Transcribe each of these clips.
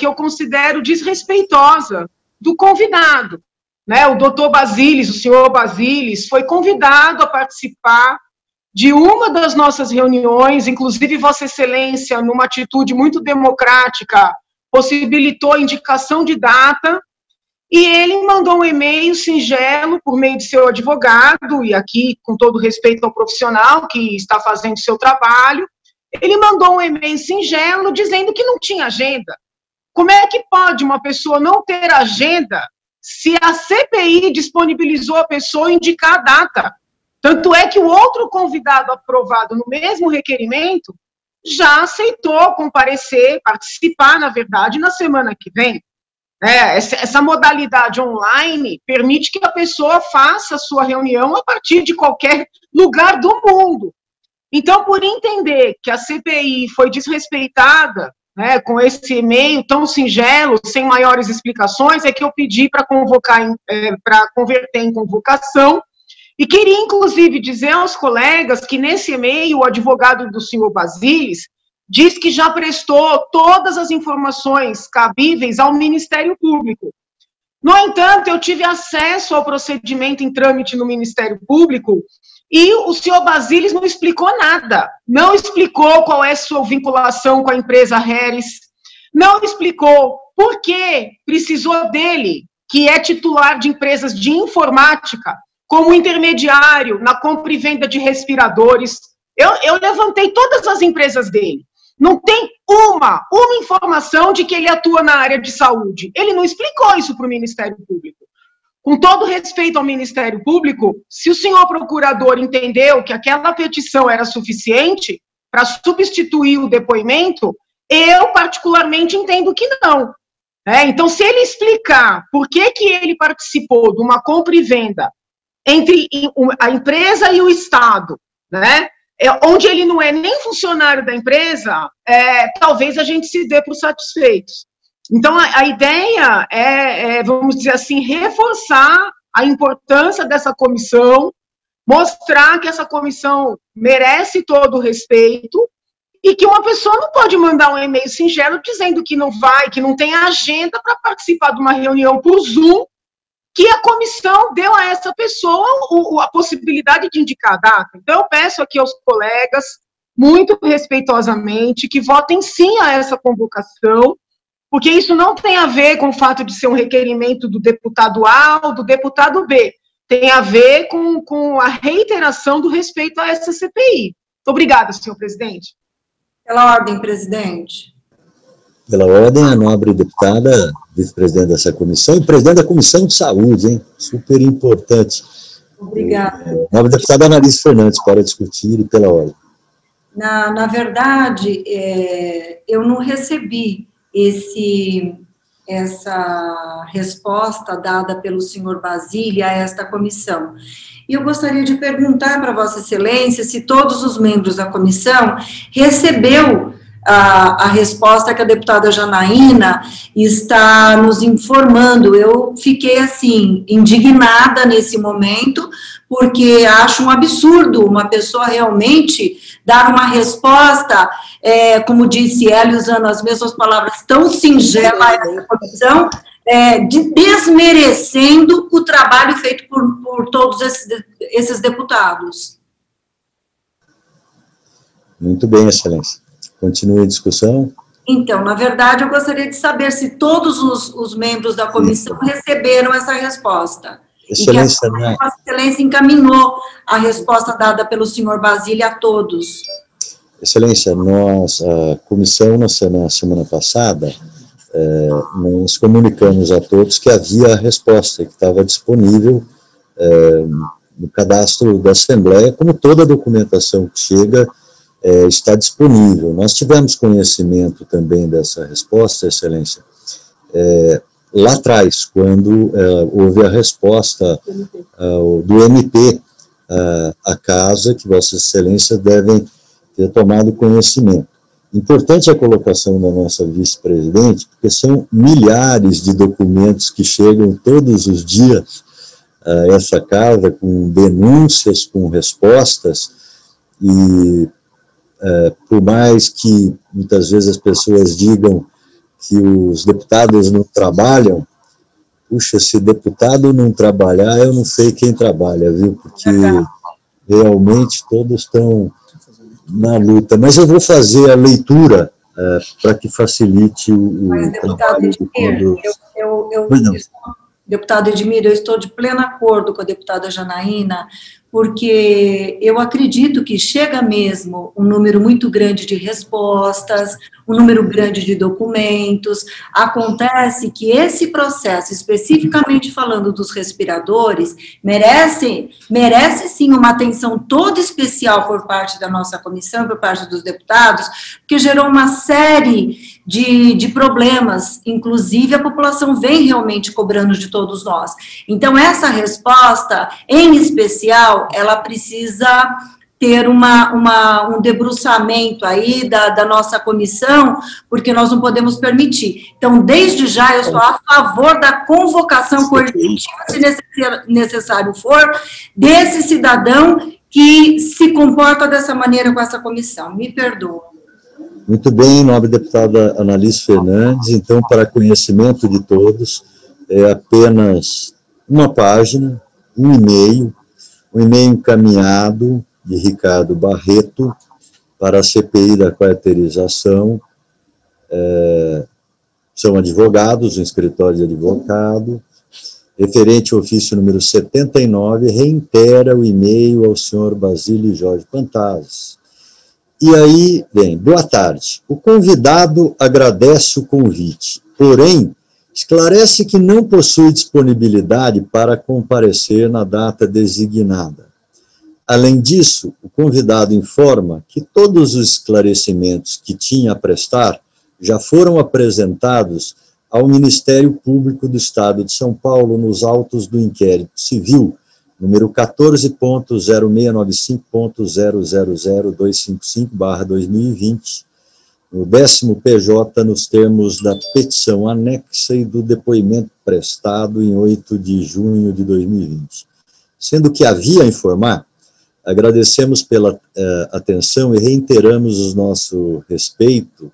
que eu considero desrespeitosa do convidado, né? O doutor Basilis, o senhor Basilis, foi convidado a participar de uma das nossas reuniões, inclusive Vossa Excelência, numa atitude muito democrática, possibilitou a indicação de data, e ele mandou um e-mail singelo por meio de seu advogado, e aqui, com todo respeito ao profissional que está fazendo seu trabalho, ele mandou um e-mail singelo dizendo que não tinha agenda. Como é que pode uma pessoa não ter agenda se a CPI disponibilizou a pessoa indicar a data? Tanto é que o outro convidado aprovado no mesmo requerimento já aceitou comparecer, participar, na verdade, na semana que vem. Essa modalidade online permite que a pessoa faça a sua reunião a partir de qualquer lugar do mundo. Então, por entender que a CPI foi desrespeitada, né, com esse e-mail tão singelo, sem maiores explicações, é que eu pedi para converter em convocação, e queria, inclusive, dizer aos colegas que, nesse e-mail, o advogado do senhor Basilis diz que já prestou todas as informações cabíveis ao Ministério Público. No entanto, eu tive acesso ao procedimento em trâmite no Ministério Público e o senhor Basilis não explicou nada. Não explicou qual é a sua vinculação com a empresa Harris, não explicou por que precisou dele, que é titular de empresas de informática, como intermediário na compra e venda de respiradores. Eu levantei todas as empresas dele. Não tem uma informação de que ele atua na área de saúde. Ele não explicou isso para o Ministério Público. Com todo respeito ao Ministério Público, se o senhor procurador entendeu que aquela petição era suficiente para substituir o depoimento, eu particularmente entendo que não. Então, se ele explicar por que ele participou de uma compra e venda entre a empresa e o Estado, né, onde ele não é nem funcionário da empresa, talvez a gente se dê por satisfeitos. Então, a ideia vamos dizer assim, reforçar a importância dessa comissão, mostrar que essa comissão merece todo o respeito e que uma pessoa não pode mandar um e-mail singelo dizendo que não vai, que não tem agenda para participar de uma reunião por Zoom, que a comissão deu a essa pessoa a possibilidade de indicar a data. Então, eu peço aqui aos colegas, muito respeitosamente, que votem sim a essa convocação, porque isso não tem a ver com o fato de ser um requerimento do deputado A ou do deputado B, tem a ver com a reiteração do respeito a essa CPI. Muito obrigada, senhor presidente. Pela ordem, presidente. Pela ordem, a nobre deputada, vice-presidente dessa comissão, e presidente da Comissão de Saúde, hein? Super importante. Obrigada. Nobre deputada Analice Fernandes, para discutir e pela ordem. Na verdade, eu não recebi essa resposta dada pelo senhor Basílio a esta comissão. E eu gostaria de perguntar para Vossa Excelência se todos os membros da comissão recebeu a resposta que a deputada Janaína está nos informando. Eu fiquei, assim, indignada nesse momento, porque acho um absurdo uma pessoa realmente dar uma resposta, como disse ela, usando as mesmas palavras, tão singela a essa comissão, desmerecendo o trabalho feito por todos esses deputados. Muito bem, Excelência. Continue a discussão. Então, na verdade, eu gostaria de saber se todos os membros da comissão receberam essa resposta. Excelência, e que a Vossa Excelência encaminhou a resposta dada pelo senhor Basílio a todos. Excelência, a comissão, na semana passada, nós comunicamos a todos que havia a resposta, que estava disponível no cadastro da Assembleia, como toda a documentação que chega está disponível. Nós tivemos conhecimento também dessa resposta, Excelência, lá atrás, quando houve a resposta do MP à casa, que Vossa Excelência devem ter tomado conhecimento. Importante a colocação da nossa vice-presidente, porque são milhares de documentos que chegam todos os dias a essa casa, com denúncias, com respostas, e por mais que muitas vezes as pessoas digam que os deputados não trabalham. Puxa, se deputado não trabalhar, eu não sei quem trabalha, viu? Porque realmente todos estão na luta. Mas eu vou fazer a leitura para que facilite o trabalho. Deputado Edmir, eu estou de pleno acordo com a deputada Janaína, porque eu acredito que chega mesmo um número muito grande de respostas, um número grande de documentos. Acontece que esse processo, especificamente falando dos respiradores, merece sim uma atenção toda especial por parte da nossa comissão, por parte dos deputados, porque gerou uma série de problemas, inclusive a população vem realmente cobrando de todos nós. Então, essa resposta, em especial, ela precisa ter um debruçamento aí da nossa comissão, porque nós não podemos permitir. Então, desde já, eu sou a favor da convocação coercitiva, se necessário for, desse cidadão que se comporta dessa maneira com essa comissão. Me perdoa. Muito bem, nobre deputada Analice Fernandes. Então, para conhecimento de todos, é apenas uma página, um e-mail encaminhado de Ricardo Barreto para a CPI da quarteirização. São advogados, um escritório de advogado, referente ao ofício número 79, reitera o e-mail ao senhor Basílio Jorge Pantazes. E aí, bem, boa tarde. O convidado agradece o convite, porém, esclarece que não possui disponibilidade para comparecer na data designada. Além disso, o convidado informa que todos os esclarecimentos que tinha a prestar já foram apresentados ao Ministério Público do Estado de São Paulo nos autos do inquérito civil, número 14.0695.000255/2020, no 10º PJ, nos termos da petição anexa e do depoimento prestado em 8 de junho de 2020. Sendo que havia a informar, agradecemos pela atenção e reiteramos os nossos respeitos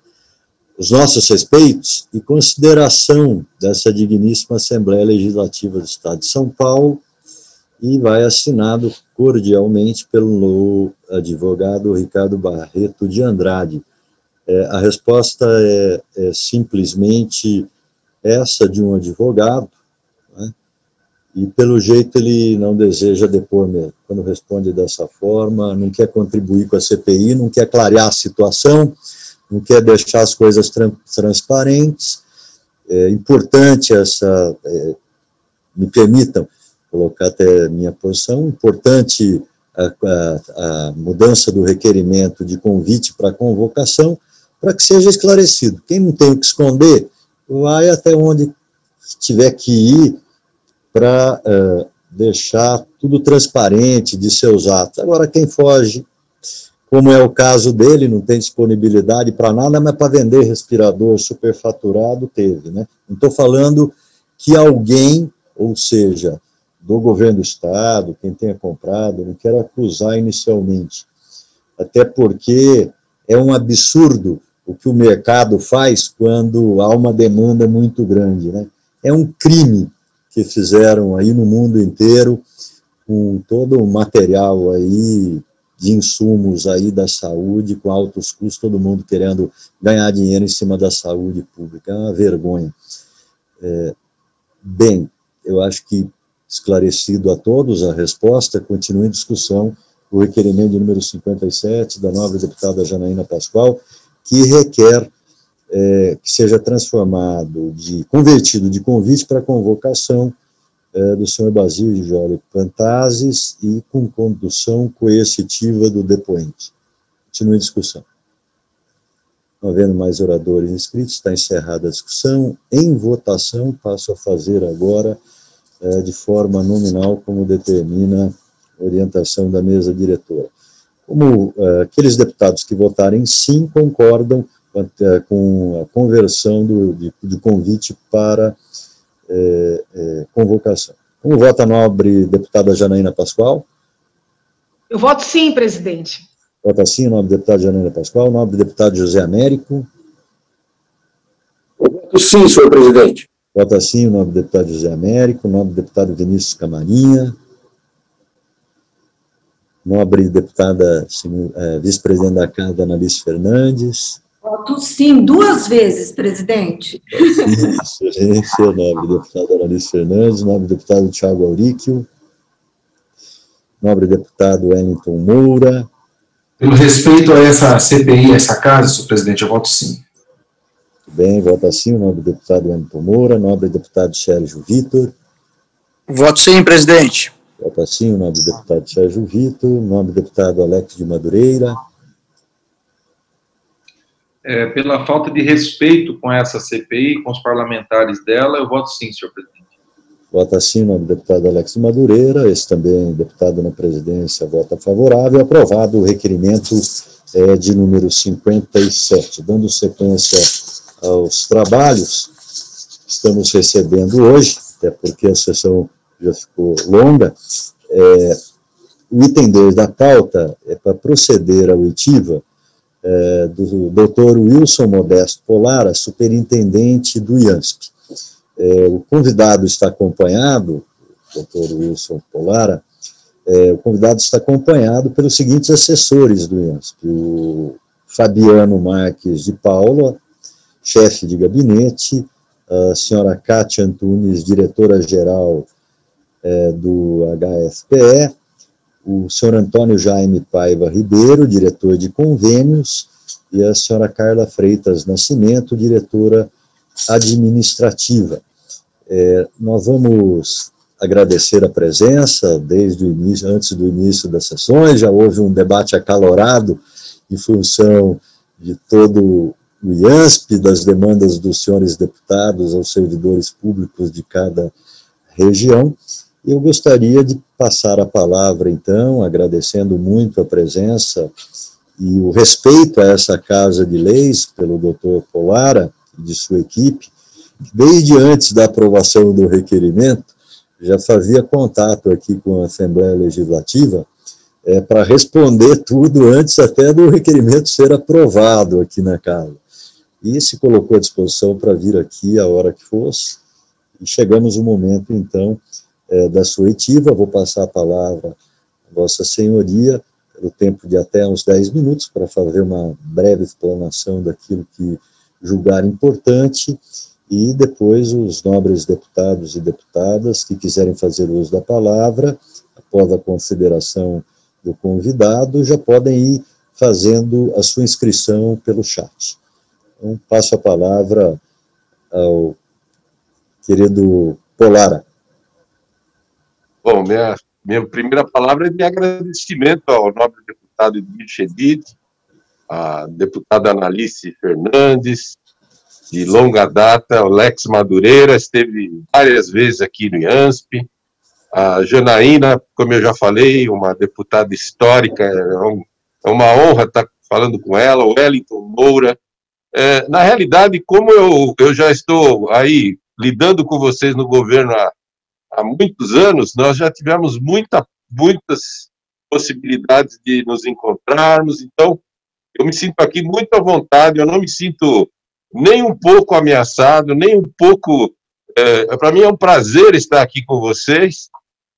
e consideração dessa digníssima Assembleia Legislativa do Estado de São Paulo, e vai assinado cordialmente pelo advogado Ricardo Barreto de Andrade. A resposta é simplesmente essa de um advogado, né? E pelo jeito ele não deseja depor mesmo. Quando responde dessa forma, não quer contribuir com a CPI, não quer clarear a situação, não quer deixar as coisas transparentes. É importante me permitam colocar até minha posição, importante a mudança do requerimento de convite para convocação, para que seja esclarecido. Quem não tem o que esconder, vai até onde tiver que ir para deixar tudo transparente de seus atos. Agora, quem foge, como é o caso dele, não tem disponibilidade para nada, mas para vender respirador superfaturado, teve, né? Não estou falando que alguém, ou seja, do governo do Estado, quem tenha comprado, não quero acusar inicialmente, até porque é um absurdo o que o mercado faz quando há uma demanda muito grande, né? É um crime que fizeram aí no mundo inteiro, com todo o material aí de insumos aí da saúde, com altos custos, todo mundo querendo ganhar dinheiro em cima da saúde pública, é uma vergonha. Bem, eu acho que esclarecido a todos a resposta, continua em discussão o requerimento de número 57 da nova deputada Janaína Pascoal, que requer que seja convertido de convite para convocação do senhor Basílio Jorge Pantazes e com condução coercitiva do depoente. Continua em discussão. Não havendo mais oradores inscritos, está encerrada a discussão. Em votação, passo a fazer agora de forma nominal, como determina a orientação da mesa diretora. Como aqueles deputados que votarem sim, concordam com a conversão do convite para convocação. Como vota a nobre deputada Janaína Pascoal? Eu voto sim, presidente. Vota sim, nobre deputado Janaína Pascoal. Nobre deputado José Américo? Sim, senhor presidente. Vota sim o nobre deputado José Américo, nobre deputado Vinícius Camarinha, nobre deputada vice-presidente da Casa, Analice Fernandes. Voto sim, 2 vezes, presidente. Sim, excelência, nobre deputado Analice Fernandes, nobre deputado Thiago Auríquio, nobre deputado Wellington Moura. Pelo respeito a essa CPI, essa casa, senhor presidente, eu voto sim. Bem, vota sim o nobre deputado Wellington Moura, nobre deputado Sérgio Vitor. Voto sim, presidente. Vota sim o nobre deputado Sérgio Vitor, nobre deputado Alex de Madureira. Pela falta de respeito com essa CPI, com os parlamentares dela, eu voto sim, senhor presidente. Vota sim o nobre deputado Alex de Madureira, esse também deputado na presidência vota favorável. Aprovado o requerimento de número 57. Dando sequência aos trabalhos que estamos recebendo hoje, até porque a sessão já ficou longa, o item 2 da pauta é para proceder à oitiva do Dr. Wilson Modesto Polara, superintendente do IANSP. O convidado está acompanhado, Dr. Wilson Polara, o convidado está acompanhado pelos seguintes assessores do IANSP: o Fabiano Marques de Paula, chefe de gabinete, a senhora Cátia Antunes, diretora-geral do HFPE, o senhor Antônio Jaime Paiva Ribeiro, diretor de convênios, e a senhora Carla Freitas Nascimento, diretora administrativa. Nós vamos agradecer a presença desde o início, antes do início das sessões. Já houve um debate acalorado em função de todo o IANSP, das demandas dos senhores deputados aos servidores públicos de cada região. Eu gostaria de passar a palavra, então, agradecendo muito a presença e o respeito a essa Casa de Leis pelo doutor Polara e de sua equipe, que desde antes da aprovação do requerimento já fazia contato aqui com a Assembleia Legislativa para responder tudo antes até do requerimento ser aprovado aqui na Casa. E se colocou à disposição para vir aqui a hora que fosse, e chegamos no momento, então, da sua oitiva. Vou passar a palavra a Vossa Senhoria, pelo tempo de até uns 10 minutos, para fazer uma breve explanação daquilo que julgar importante, e depois os nobres deputados e deputadas que quiserem fazer uso da palavra, após a consideração do convidado, já podem ir fazendo a sua inscrição pelo chat. Então, passo a palavra ao querido Polara. Bom, minha primeira palavra é de agradecimento ao nobre deputado Edmir Chedid, a deputada Analice Fernandes, de longa data, o Alex Madureira, esteve várias vezes aqui no IANSP, a Janaína, como eu já falei, uma deputada histórica, é uma honra estar falando com ela, o Wellington Moura. Na realidade, como eu já estou aí lidando com vocês no governo há muitos anos, nós já tivemos muitas possibilidades de nos encontrarmos, então eu me sinto aqui muito à vontade, eu não me sinto nem um pouco ameaçado, nem um pouco... para mim é um prazer estar aqui com vocês,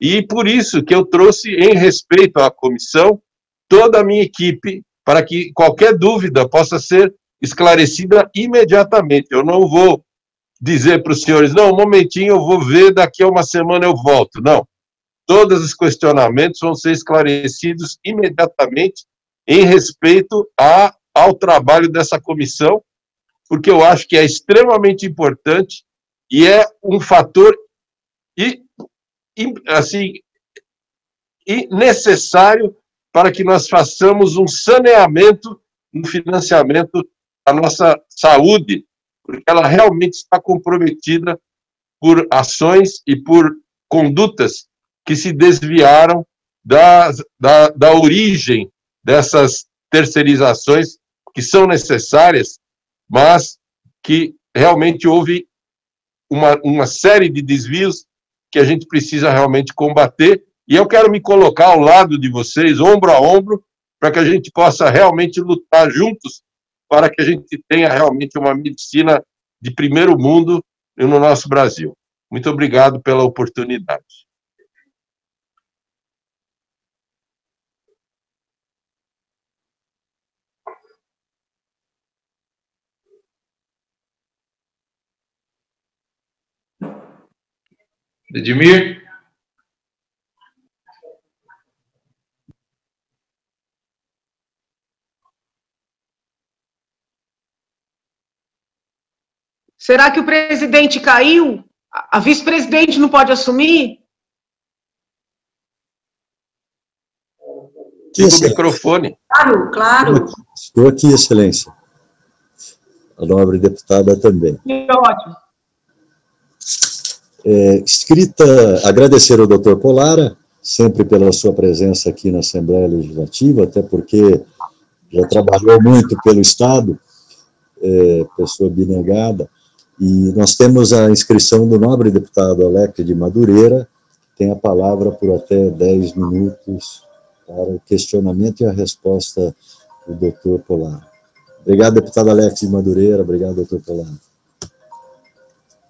e por isso que eu trouxe, em respeito à comissão, toda a minha equipe, para que qualquer dúvida possa ser esclarecida imediatamente. Eu não vou dizer para os senhores, não, um momentinho, eu vou ver, daqui a uma semana eu volto. Não. Todos os questionamentos vão ser esclarecidos imediatamente em respeito ao trabalho dessa comissão, porque eu acho que é extremamente importante e é um fator necessário para que nós façamos um saneamento no financiamento da nossa saúde, porque ela realmente está comprometida por ações e por condutas que se desviaram da origem dessas terceirizações que são necessárias, mas que realmente houve uma série de desvios que a gente precisa realmente combater, e eu quero me colocar ao lado de vocês, ombro a ombro, para que a gente possa realmente lutar juntos, para que a gente tenha realmente uma medicina de primeiro mundo no nosso Brasil. Muito obrigado pela oportunidade. Edmir? Será que o presidente caiu? A vice-presidente não pode assumir? Liga o microfone. Claro, claro. Estou aqui, excelência. A nobre deputada também. Que ótimo. Agradecer ao doutor Polara, sempre pela sua presença aqui na Assembleia Legislativa, até porque já trabalhou muito pelo Estado, pessoa abnegada, e nós temos a inscrição do nobre deputado Alex de Madureira, que tem a palavra por até 10 minutos para o questionamento e a resposta do doutor Polara. Obrigado, deputado Alex de Madureira, obrigado, doutor Polara.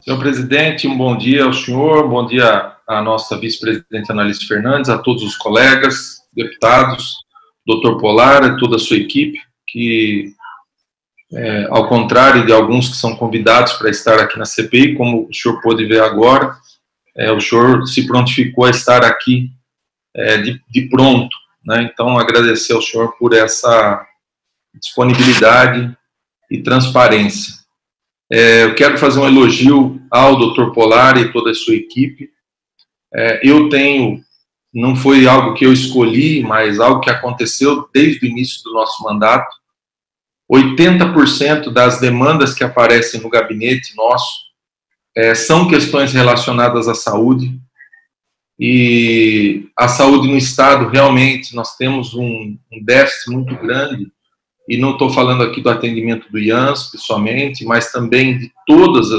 Senhor presidente, um bom dia ao senhor, bom dia à nossa vice-presidente Analice Fernandes, a todos os colegas, deputados, doutor Polara, toda a sua equipe, que, ao contrário de alguns que são convidados para estar aqui na CPI, como o senhor pôde ver agora, o senhor se prontificou a estar aqui de pronto, né? Então, agradecer ao senhor por essa disponibilidade e transparência. Eu quero fazer um elogio ao Dr. Polara e toda a sua equipe. Não foi algo que eu escolhi, mas algo que aconteceu desde o início do nosso mandato. 80% das demandas que aparecem no gabinete nosso são questões relacionadas à saúde. E a saúde no Estado, realmente, nós temos um déficit muito grande. E não estou falando aqui do atendimento do IANSP somente, mas também de todas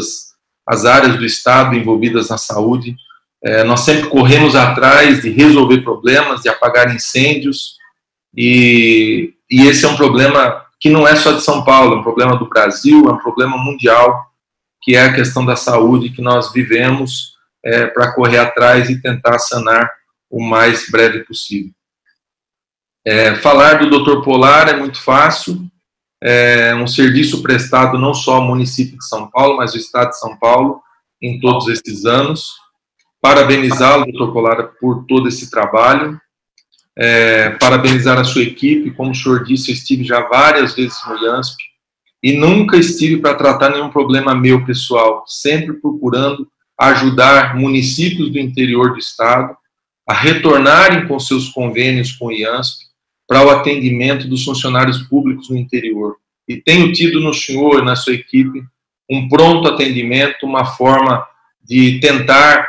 as áreas do Estado envolvidas na saúde. Nós sempre corremos atrás de resolver problemas, de apagar incêndios, e esse é um problema que não é só de São Paulo, é um problema do Brasil, é um problema mundial, que é a questão da saúde que nós vivemos para correr atrás e tentar sanar o mais breve possível. Falar do Dr. Polara é muito fácil, é um serviço prestado não só ao município de São Paulo, mas ao Estado de São Paulo em todos esses anos. Parabenizá-lo, Dr. Polara, por todo esse trabalho, parabenizar a sua equipe. Como o senhor disse, eu estive já várias vezes no IANSP e nunca estive para tratar nenhum problema meu pessoal, sempre procurando ajudar municípios do interior do Estado a retornarem com seus convênios com o IANSP para o atendimento dos funcionários públicos no interior. E tenho tido no senhor e na sua equipe um pronto atendimento, uma forma de tentar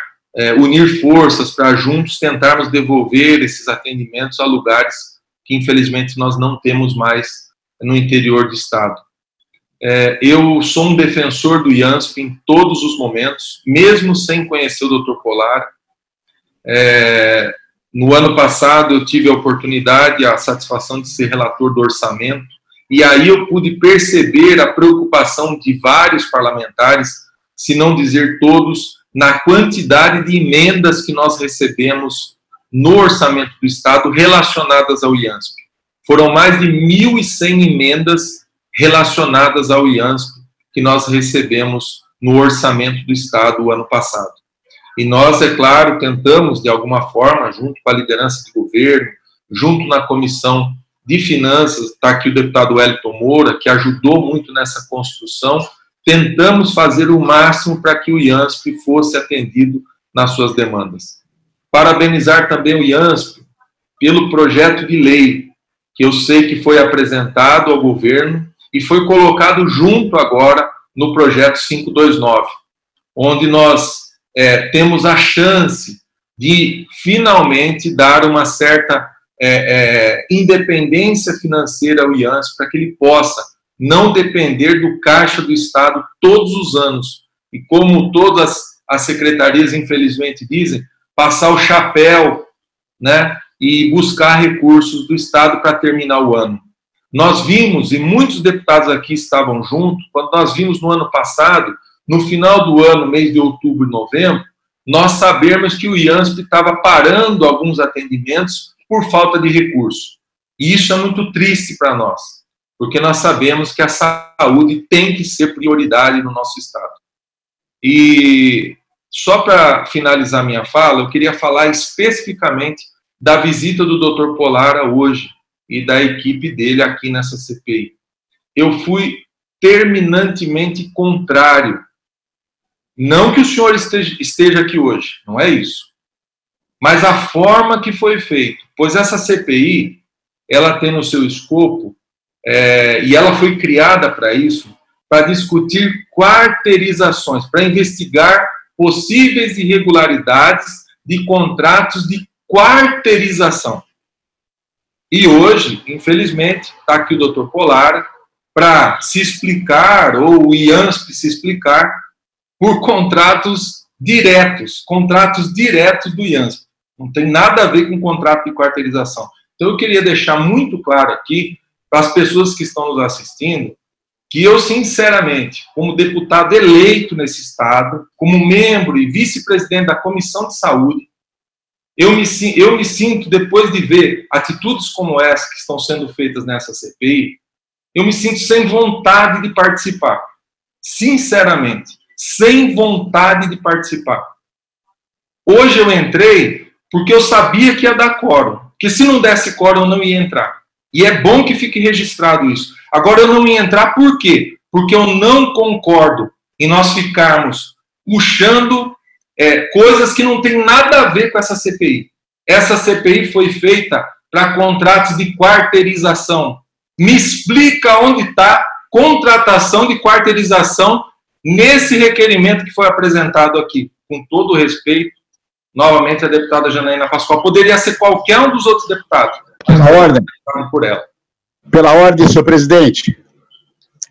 unir forças para juntos tentarmos devolver esses atendimentos a lugares que, infelizmente, nós não temos mais no interior do Estado. Eu sou um defensor do IANSP em todos os momentos, mesmo sem conhecer o Dr. Polara. No ano passado, eu tive a oportunidade, a satisfação de ser relator do orçamento, e aí eu pude perceber a preocupação de vários parlamentares, se não dizer todos, na quantidade de emendas que nós recebemos no orçamento do Estado relacionadas ao IANSP. Foram mais de 1.100 emendas relacionadas ao IANSP que nós recebemos no orçamento do Estado o ano passado. E nós, é claro, tentamos, de alguma forma, junto com a liderança de governo, junto na Comissão de Finanças, está aqui o deputado Wellington Moura, que ajudou muito nessa construção, tentamos fazer o máximo para que o IANSP fosse atendido nas suas demandas. Parabenizar também o IANSP pelo projeto de lei, que eu sei que foi apresentado ao governo e foi colocado junto agora no projeto 529, onde nós temos a chance de finalmente dar uma certa independência financeira ao IANSP para que ele possa não depender do caixa do Estado todos os anos. E como todas as secretarias, infelizmente, dizem, passar o chapéu, né, e buscar recursos do Estado para terminar o ano. Nós vimos, e muitos deputados aqui estavam juntos, quando nós vimos no ano passado, no final do ano, mês de outubro e novembro, nós sabemos que o IANSP estava parando alguns atendimentos por falta de recurso. E isso é muito triste para nós, porque nós sabemos que a saúde tem que ser prioridade no nosso estado. E só para finalizar minha fala, eu queria falar especificamente da visita do Dr. Polara hoje e da equipe dele aqui nessa CPI. Eu fui terminantemente contrário. Não que o senhor esteja aqui hoje, não é isso. Mas a forma que foi feito, pois essa CPI, ela tem no seu escopo, e ela foi criada para isso, para discutir quarteirizações, para investigar possíveis irregularidades de contratos de quarteirização. E hoje, infelizmente, está aqui o doutor Polara para se explicar, ou o IANSP se explicar, por contratos diretos do IANSP. Não tem nada a ver com contrato de quarteirização. Então, eu queria deixar muito claro aqui, para as pessoas que estão nos assistindo, que eu, sinceramente, como deputado eleito nesse estado, como membro e vice-presidente da Comissão de Saúde, eu me sinto, depois de ver atitudes como essa que estão sendo feitas nessa CPI, eu me sinto sem vontade de participar. Sinceramente, sem vontade de participar. Hoje eu entrei porque eu sabia que ia dar quórum, que se não desse quórum eu não ia entrar. E é bom que fique registrado isso. Agora eu não ia entrar por quê? Porque eu não concordo em nós ficarmos puxando coisas que não tem nada a ver com essa CPI. Essa CPI foi feita para contratos de quarteirização. Me explica onde está contratação de quarteirização nesse requerimento que foi apresentado aqui. Com todo o respeito, novamente a deputada Janaína Pascoal, poderia ser qualquer um dos outros deputados. Pela ordem. Por ela. Pela ordem, senhor presidente.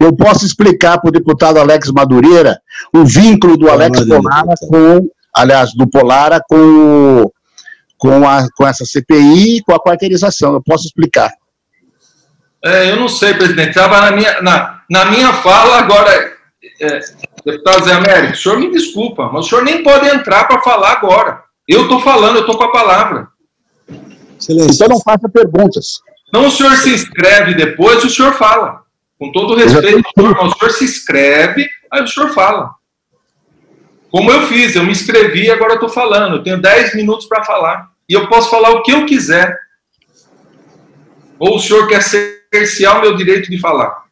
Eu posso explicar para o deputado Alex Madureira o vínculo do Alex Polara do Polara com essa CPI e com a quarteirização. Eu posso explicar. Eu não sei, presidente. Estava na minha fala agora, deputado Zé Américo, o senhor me desculpa, mas o senhor nem pode entrar para falar agora. Eu estou falando, eu estou com a palavra. Excelência. Então não faça perguntas. Então o senhor se inscreve depois e o senhor fala. Com todo respeito, o senhor se inscreve, aí o senhor fala. Como eu fiz, eu me inscrevi e agora eu estou falando. Eu tenho 10 minutos para falar. E eu posso falar o que eu quiser. Ou o senhor quer cercear o meu direito de falar?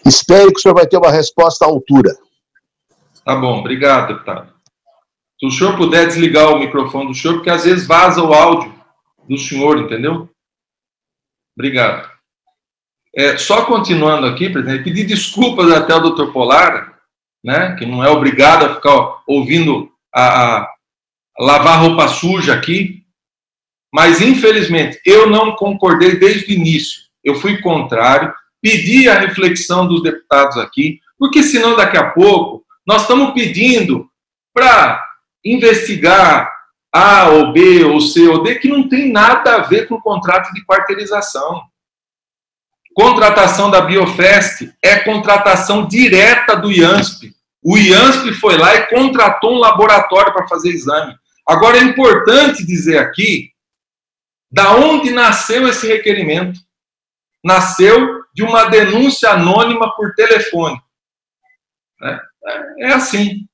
Espero que o senhor vai ter uma resposta à altura. Tá bom, obrigado, deputado. Se o senhor puder desligar o microfone do senhor, porque às vezes vaza o áudio do senhor, entendeu? Obrigado. Só continuando aqui, presidente, pedir desculpas até ao doutor Polara, né, que não é obrigado a ficar ouvindo a lavar roupa suja aqui, mas infelizmente eu não concordei desde o início. Eu fui contrário, pedi a reflexão dos deputados aqui, porque senão daqui a pouco nós estamos pedindo para investigar A ou B ou C ou D, que não tem nada a ver com o contrato de quarteirização. Contratação da Biofest é contratação direta do IANSP. O IANSP foi lá e contratou um laboratório para fazer exame. Agora é importante dizer aqui da onde nasceu esse requerimento. Nasceu de uma denúncia anônima por telefone. É assim.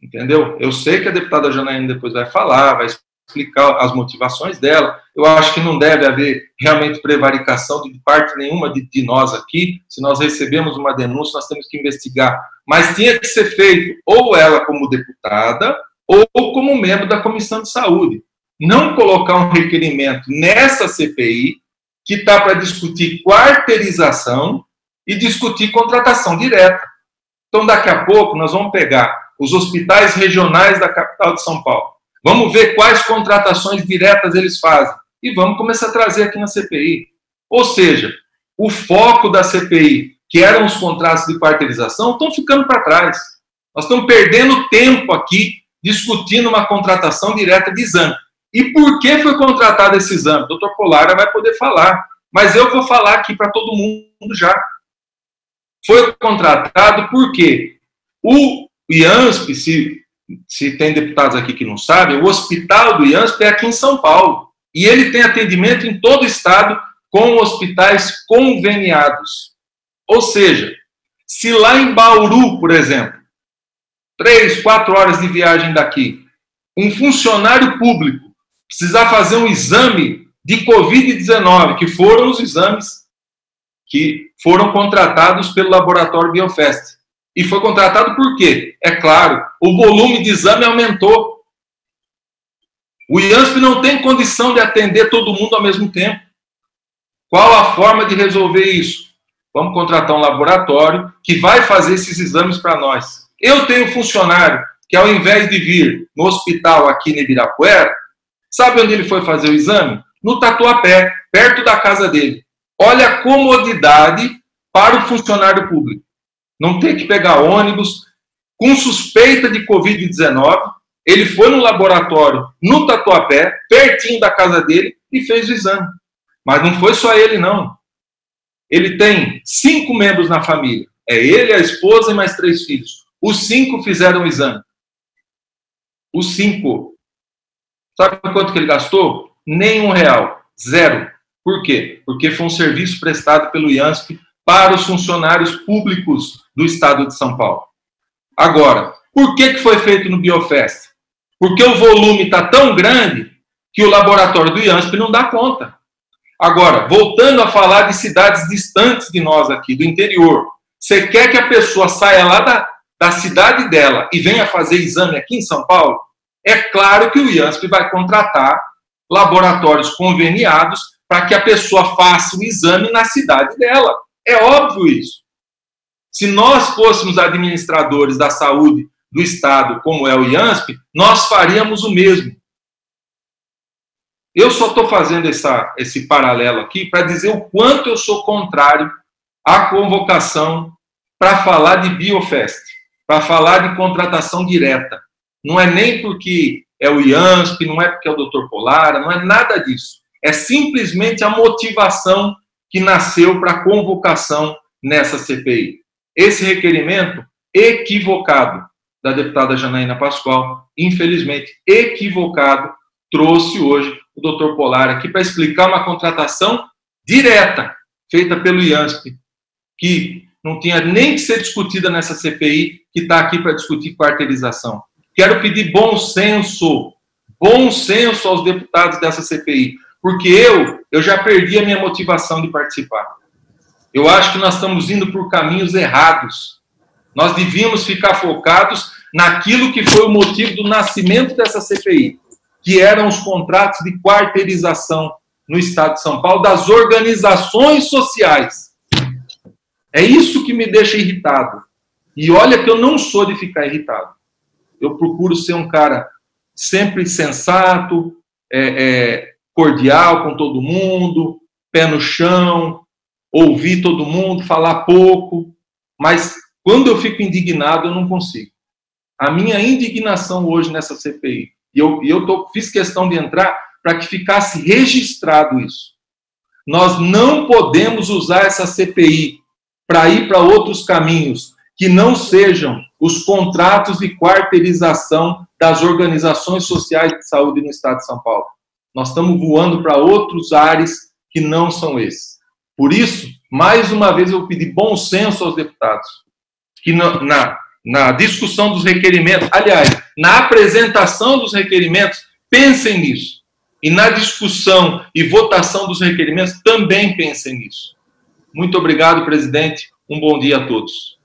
Entendeu? Eu sei que a deputada Janaína depois vai falar, vai explicar as motivações dela. Eu acho que não deve haver realmente prevaricação de parte nenhuma de nós aqui. Se nós recebemos uma denúncia, nós temos que investigar. Mas tinha que ser feito ou ela como deputada ou como membro da Comissão de Saúde. Não colocar um requerimento nessa CPI que está para discutir quarteirização e discutir contratação direta. Então, daqui a pouco, nós vamos pegar os hospitais regionais da capital de São Paulo. Vamos ver quais contratações diretas eles fazem. E vamos começar a trazer aqui na CPI. Ou seja, o foco da CPI, que eram os contratos de quarteirização, estão ficando para trás. Nós estamos perdendo tempo aqui discutindo uma contratação direta de exame. E por que foi contratado esse exame? O doutor Polara vai poder falar, mas eu vou falar aqui para todo mundo já. Foi contratado porque o IANSP, se tem deputados aqui que não sabem, o hospital do IANSP é aqui em São Paulo. E ele tem atendimento em todo o estado com hospitais conveniados. Ou seja, se lá em Bauru, por exemplo, 3, 4 horas de viagem daqui, um funcionário público precisar fazer um exame de Covid-19, que foram os exames que foram contratados pelo laboratório Biofest. E foi contratado por quê? É claro, o volume de exame aumentou. O IANSP não tem condição de atender todo mundo ao mesmo tempo. Qual a forma de resolver isso? Vamos contratar um laboratório que vai fazer esses exames para nós. Eu tenho um funcionário que, ao invés de vir no hospital aqui em Ibirapuera, sabe onde ele foi fazer o exame? No Tatuapé, perto da casa dele. Olha a comodidade para o funcionário público. Não ter que pegar ônibus com suspeita de Covid-19. Ele foi no laboratório, no Tatuapé, pertinho da casa dele, e fez o exame. Mas não foi só ele, não. Ele tem 5 membros na família. É ele, a esposa e mais 3 filhos. Os 5 fizeram o exame. Os 5. Sabe quanto que ele gastou? Nem R$1. 0. Por quê? Porque foi um serviço prestado pelo IANSP para os funcionários públicos do estado de São Paulo. Agora, por que foi feito no Biofest? Porque o volume está tão grande que o laboratório do IANSP não dá conta. Agora, voltando a falar de cidades distantes de nós aqui, do interior, você quer que a pessoa saia lá da cidade dela e venha fazer exame aqui em São Paulo? É claro que o IANSP vai contratar laboratórios conveniados para que a pessoa faça o exame na cidade dela. É óbvio isso. Se nós fôssemos administradores da saúde do Estado, como é o IANSP, nós faríamos o mesmo. Eu só estou fazendo esse paralelo aqui para dizer o quanto eu sou contrário à convocação para falar de Biofest, para falar de contratação direta. Não é nem porque é o IANSP, não é porque é o Dr. Polara, não é nada disso. É simplesmente a motivação que nasceu para a convocação nessa CPI. Esse requerimento equivocado da deputada Janaína Pascoal, infelizmente equivocado, trouxe hoje o Dr. Polara aqui para explicar uma contratação direta, feita pelo IANSP, que não tinha nem que ser discutida nessa CPI, que está aqui para discutir quarteirização. Quero pedir bom senso aos deputados dessa CPI, porque eu já perdi a minha motivação de participar. Eu acho que nós estamos indo por caminhos errados. Nós devíamos ficar focados naquilo que foi o motivo do nascimento dessa CPI, que eram os contratos de quarteirização no Estado de São Paulo das organizações sociais. É isso que me deixa irritado. E olha que eu não sou de ficar irritado. Eu procuro ser um cara sempre sensato, cordial com todo mundo, pé no chão, ouvir todo mundo, falar pouco, mas quando eu fico indignado, eu não consigo. A minha indignação hoje nessa CPI, fiz questão de entrar para que ficasse registrado isso. Nós não podemos usar essa CPI para ir para outros caminhos que não sejam os contratos de quarteirização das organizações sociais de saúde no Estado de São Paulo. Nós estamos voando para outros ares que não são esses. Por isso, mais uma vez, eu vou pedir bom senso aos deputados, que na discussão dos requerimentos, aliás, na apresentação dos requerimentos, pensem nisso. E na discussão e votação dos requerimentos, também pensem nisso. Muito obrigado, presidente. Um bom dia a todos.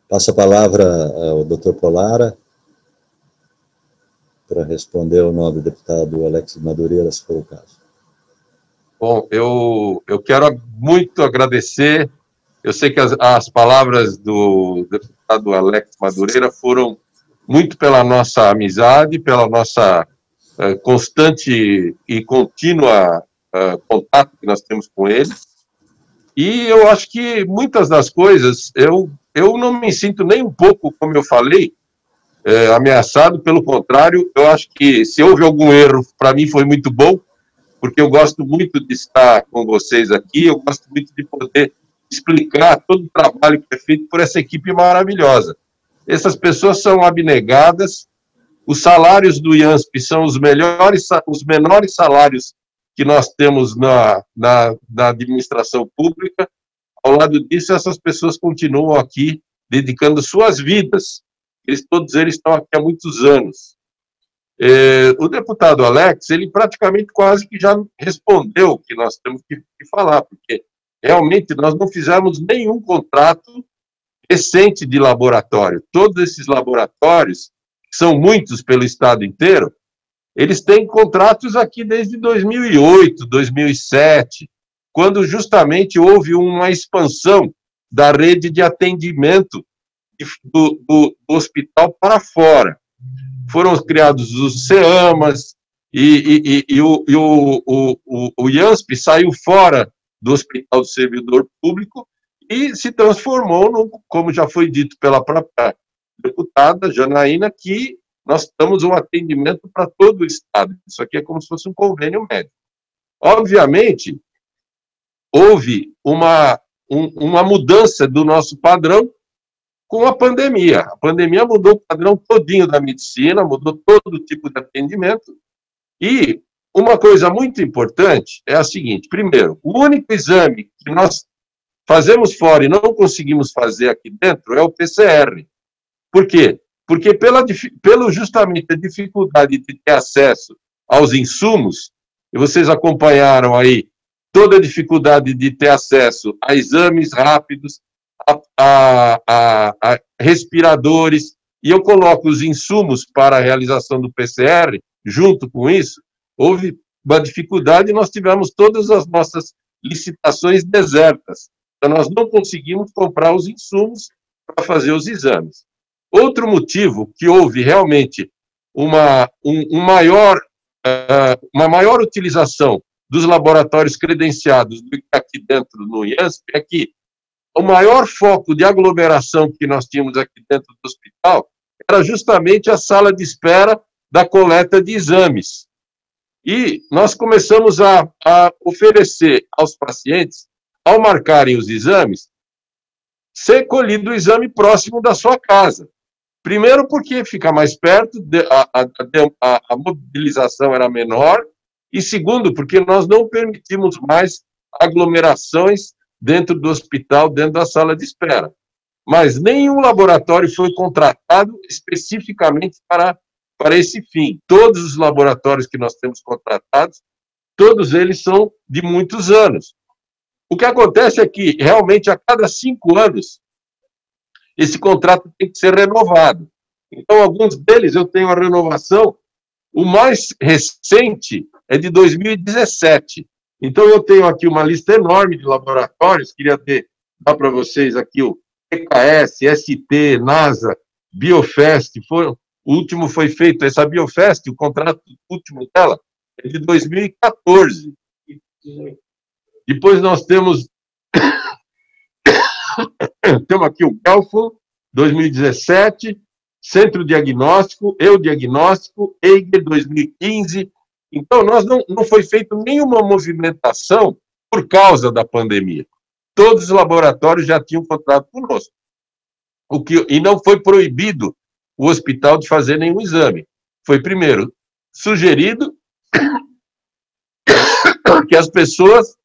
Passo a palavra ao Dr. Polara para responder ao nobre deputado Alex Madureira, se for o caso. Bom, eu quero muito agradecer. Eu sei que as palavras do deputado Alex Madureira foram muito pela nossa amizade, pela nossa constante e contínua contato que nós temos com ele. E eu acho que muitas das coisas, eu não me sinto nem um pouco, como eu falei, ameaçado, pelo contrário, eu acho que se houve algum erro, para mim foi muito bom, porque eu gosto muito de estar com vocês aqui, eu gosto muito de poder explicar todo o trabalho que é feito por essa equipe maravilhosa. Essas pessoas são abnegadas, os salários do IANSP são os menores salários que nós temos na administração pública. Ao lado disso, essas pessoas continuam aqui dedicando suas vidas. Todos eles estão aqui há muitos anos. O deputado Alex, ele praticamente quase que já respondeu o que nós temos que falar, porque realmente nós não fizemos nenhum contrato recente de laboratório. Todos esses laboratórios, que são muitos pelo estado inteiro, eles têm contratos aqui desde 2008, 2007, quando justamente houve uma expansão da rede de atendimento do hospital para fora. Foram criados os CEAMAS e o IANSP saiu fora do Hospital do Servidor Público e se transformou, como já foi dito pela própria deputada Janaína, que nós damos um atendimento para todo o Estado. Isso aqui é como se fosse um convênio médico. Obviamente, houve uma mudança do nosso padrão com a pandemia. A pandemia mudou o padrão todinho da medicina, mudou todo tipo de atendimento. E uma coisa muito importante é a seguinte: primeiro, o único exame que nós fazemos fora e não conseguimos fazer aqui dentro é o PCR. Por quê? Porque pelo justamente a dificuldade de ter acesso aos insumos, e vocês acompanharam aí toda a dificuldade de ter acesso a exames rápidos, a respiradores, e eu coloco os insumos para a realização do PCR, junto com isso, houve uma dificuldade e nós tivemos todas as nossas licitações desertas. Então, nós não conseguimos comprar os insumos para fazer os exames. Outro motivo que houve realmente uma maior utilização dos laboratórios credenciados do que aqui dentro no IANSP é que o maior foco de aglomeração que nós tínhamos aqui dentro do hospital era justamente a sala de espera da coleta de exames. E nós começamos a oferecer aos pacientes, ao marcarem os exames, ser colhido o exame próximo da sua casa. Primeiro porque fica mais perto, a mobilização era menor, e segundo porque nós não permitimos mais aglomerações dentro do hospital, dentro da sala de espera. Mas nenhum laboratório foi contratado especificamente para esse fim. Todos os laboratórios que nós temos contratados, todos eles são de muitos anos. O que acontece é que, realmente, a cada 5 anos, esse contrato tem que ser renovado. Então, alguns deles eu tenho a renovação, o mais recente é de 2017. Então, eu tenho aqui uma lista enorme de laboratórios, queria dar para vocês aqui o PKS, ST, NASA, Biofest, o último foi feito, essa Biofest, o contrato último dela é de 2014. Depois nós temos aqui o Belfo, 2017, Centro Diagnóstico, Eu Diagnóstico, EIGER, 2015. Então, não foi feita nenhuma movimentação por causa da pandemia. Todos os laboratórios já tinham contrato conosco. E não foi proibido o hospital de fazer nenhum exame. Foi, primeiro, sugerido que as pessoas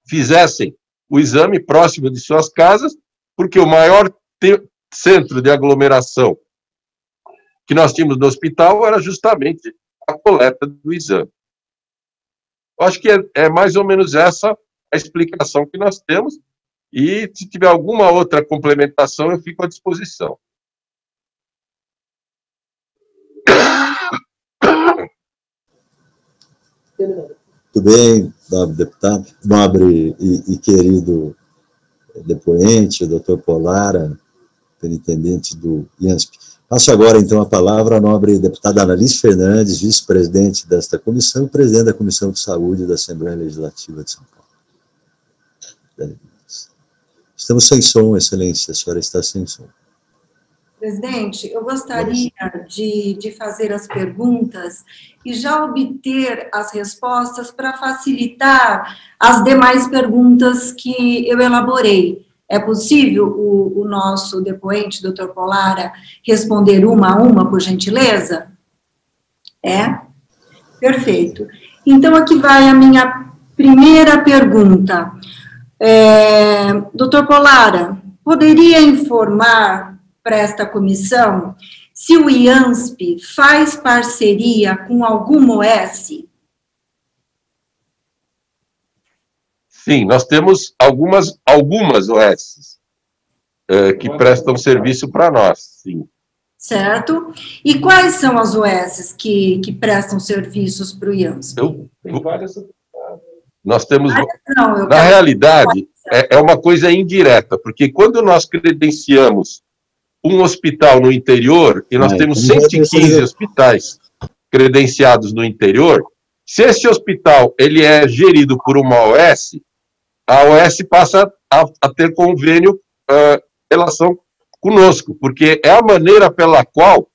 fizessem o exame próximo de suas casas, porque o maior centro de aglomeração que nós tínhamos no hospital era justamente a coleta do exame. Eu acho que é mais ou menos essa a explicação que nós temos, e se tiver alguma outra complementação, eu fico à disposição. Muito bem, nobre deputado, nobre e querido depoente, doutor Polara, superintendente do IANSP. Passo agora, então, a palavra à nobre deputada Analice Fernandes, vice-presidente desta comissão e presidente da Comissão de Saúde da Assembleia Legislativa de São Paulo. Estamos sem som, excelência, a senhora está sem som. Presidente, eu gostaria de fazer as perguntas e já obter as respostas para facilitar as demais perguntas que eu elaborei. É possível o nosso depoente, doutor Polara, responder uma a uma, por gentileza? É? Perfeito. Então, aqui vai a minha primeira pergunta. Doutor Polara, poderia informar para esta comissão se o IANSP faz parceria com alguma OS? Sim, nós temos algumas OS que prestam serviço para nós, sim. Certo. E quais são as OS que prestam serviços para o IANSP? Tem várias. Nós temos... Na realidade, é uma coisa indireta, porque quando nós credenciamos um hospital no interior, e nós temos 115 hospitais credenciados no interior, se esse hospital ele é gerido por uma OS, a OS passa a ter convênio, relação conosco, porque é a maneira pela qual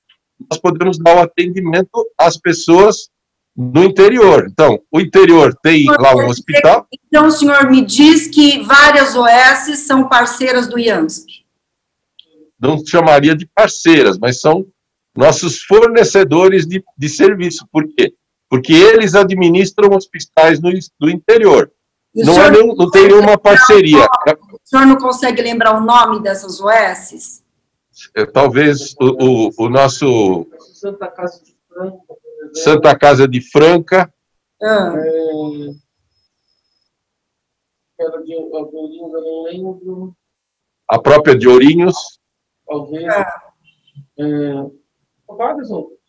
nós podemos dar o atendimento às pessoas no interior. Então, o interior tem lá um hospital... Então, o senhor me diz que várias OS são parceiras do IANSP? Não chamaria de parceiras, mas são nossos fornecedores de serviço. Por quê? Porque eles administram hospitais no interior. Não tem nenhuma parceria. O senhor não consegue lembrar o nome dessas OSs? Talvez o nosso... Santa Casa de Franca. A própria de Ourinhos. Talvez. Vários outros.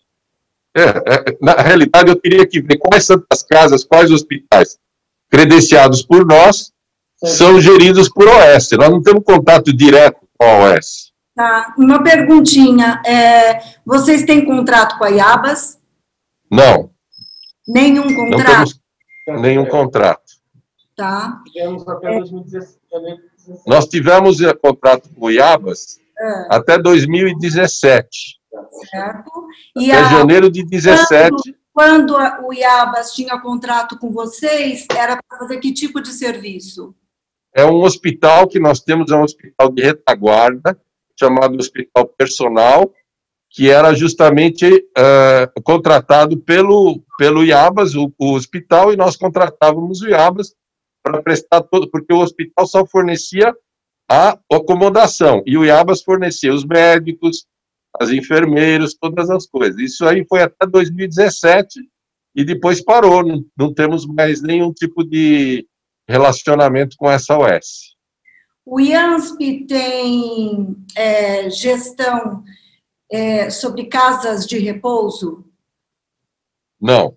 Na realidade, eu teria que ver quais santas casas, quais hospitais credenciados por nós são geridos por OS. Nós não temos contato direto com a OS. Tá. Uma perguntinha. Vocês têm contrato com a IABAS? Não. Nenhum contrato? Não temos nenhum contrato. Tá. Tivemos até 2017. Nós tivemos contrato com o IABAS até 2017. Certo. Até janeiro de 2017. Quando o IABAS tinha contrato com vocês, era para fazer que tipo de serviço? É um hospital que nós temos, é um hospital de retaguarda, chamado Hospital Personal, que era justamente contratado pelo IABAS, o hospital, e nós contratávamos o IABAS para prestar todo, porque o hospital só fornecia a acomodação, e o IABAS fornecia os médicos, as enfermeiros, todas as coisas. Isso aí foi até 2017, e depois parou, não temos mais nenhum tipo de relacionamento com essa OS. O IANSP tem gestão sobre casas de repouso? Não.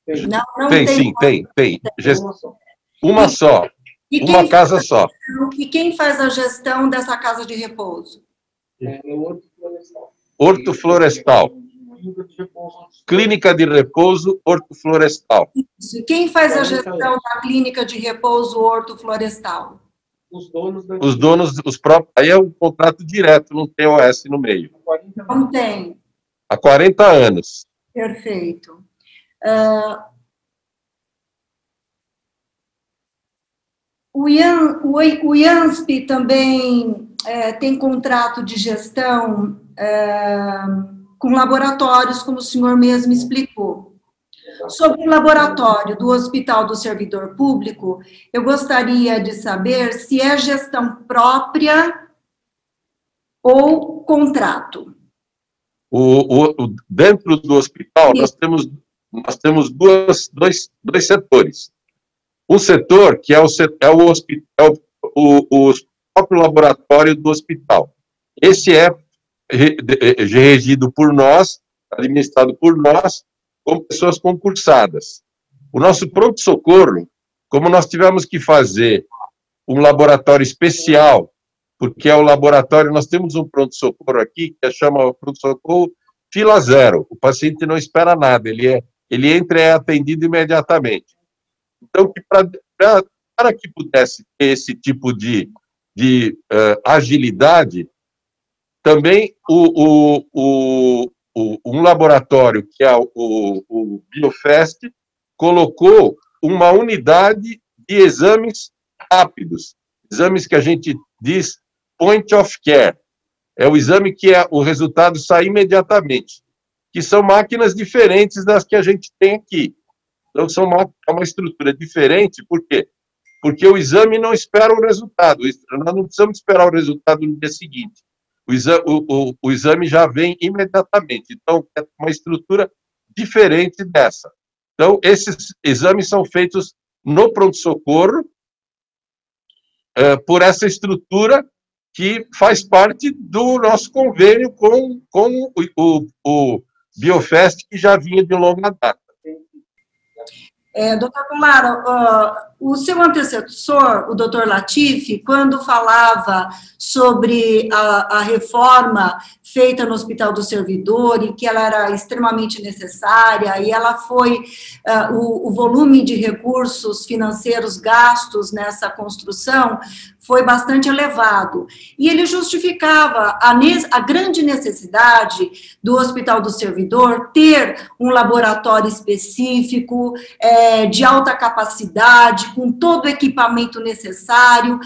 Não tem, sim, tem. Uma só. Uma casa só. E quem faz a gestão dessa casa de repouso? Horto Florestal. Clínica de repouso Horto Florestal. Isso. E quem faz a gestão da clínica de repouso Horto Florestal? Os donos, os próprios. Aí é um contrato direto, não tem OS no meio. Não tem. Há 40 anos. Perfeito. O IANSP também tem contrato de gestão com laboratórios, como o senhor mesmo explicou. Sobre o laboratório do Hospital do Servidor Público, eu gostaria de saber se é gestão própria ou contrato. Dentro do hospital, nós temos dois setores. Um setor que é o próprio laboratório do hospital. Esse é regido por nós, administrado por nós, com pessoas concursadas. O nosso pronto-socorro, como nós tivemos que fazer um laboratório especial, porque é o laboratório, nós temos um pronto-socorro aqui, que chama pronto-socorro fila zero. O paciente não espera nada, ele entra e é atendido imediatamente. Então, para que pudesse ter esse tipo de agilidade, também um laboratório, que é o Biofest, colocou uma unidade de exames rápidos, exames que a gente diz point of care. É o exame que o resultado sai imediatamente, que são máquinas diferentes das que a gente tem aqui. Então, é uma estrutura diferente, por quê? Porque o exame não espera o resultado, nós não precisamos esperar o resultado no dia seguinte. O exame já vem imediatamente, então é uma estrutura diferente dessa. Então, esses exames são feitos no pronto-socorro, por essa estrutura que faz parte do nosso convênio com o Biofest, que já vinha de longa data. Doutor Goulart, o seu antecessor, o doutor Latifi, quando falava sobre a reforma feita no Hospital do Servidor e que ela era extremamente necessária e ela foi, o volume de recursos financeiros gastos nessa construção foi bastante elevado. E ele justificava a grande necessidade do Hospital do Servidor ter um laboratório específico, de alta capacidade, com todo o equipamento necessário,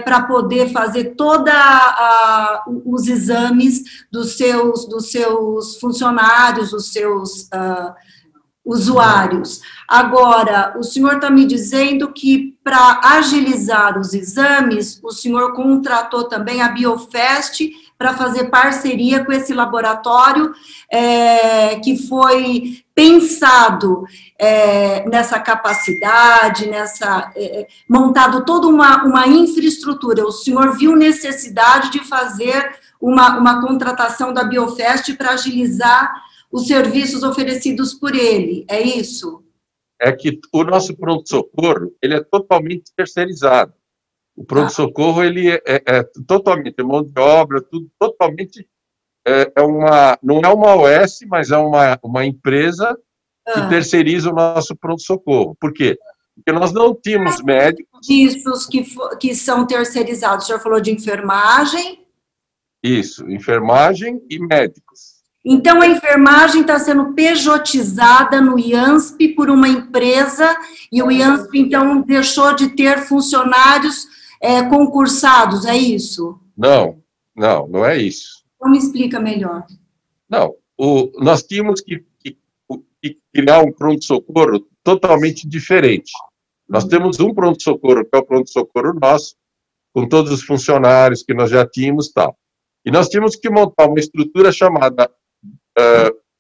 para poder fazer todos os exames dos seus funcionários, dos seus usuários. Agora, o senhor está me dizendo que, para agilizar os exames, o senhor contratou também a Biofest para fazer parceria com esse laboratório que foi pensado nessa capacidade, montado toda uma infraestrutura. O senhor viu necessidade de fazer uma contratação da Biofest para agilizar os serviços oferecidos por ele, é isso? É que o nosso pronto-socorro, ele é totalmente terceirizado. O pronto-socorro, ele é totalmente mão de obra, tudo totalmente, não é uma OS, mas é uma empresa que terceiriza o nosso pronto-socorro. Por quê? Porque nós não tínhamos médicos. Serviços que são terceirizados, o senhor falou de enfermagem? Isso, enfermagem e médicos. Então, a enfermagem está sendo pejotizada no IANSP por uma empresa, e o IANSP, então, deixou de ter funcionários concursados, é isso? Não é isso. Então, me explica melhor. Não, nós tínhamos que criar um pronto-socorro totalmente diferente. Nós temos um pronto-socorro, que é o pronto-socorro nosso, com todos os funcionários que nós já tínhamos e tal. E nós tínhamos que montar uma estrutura chamada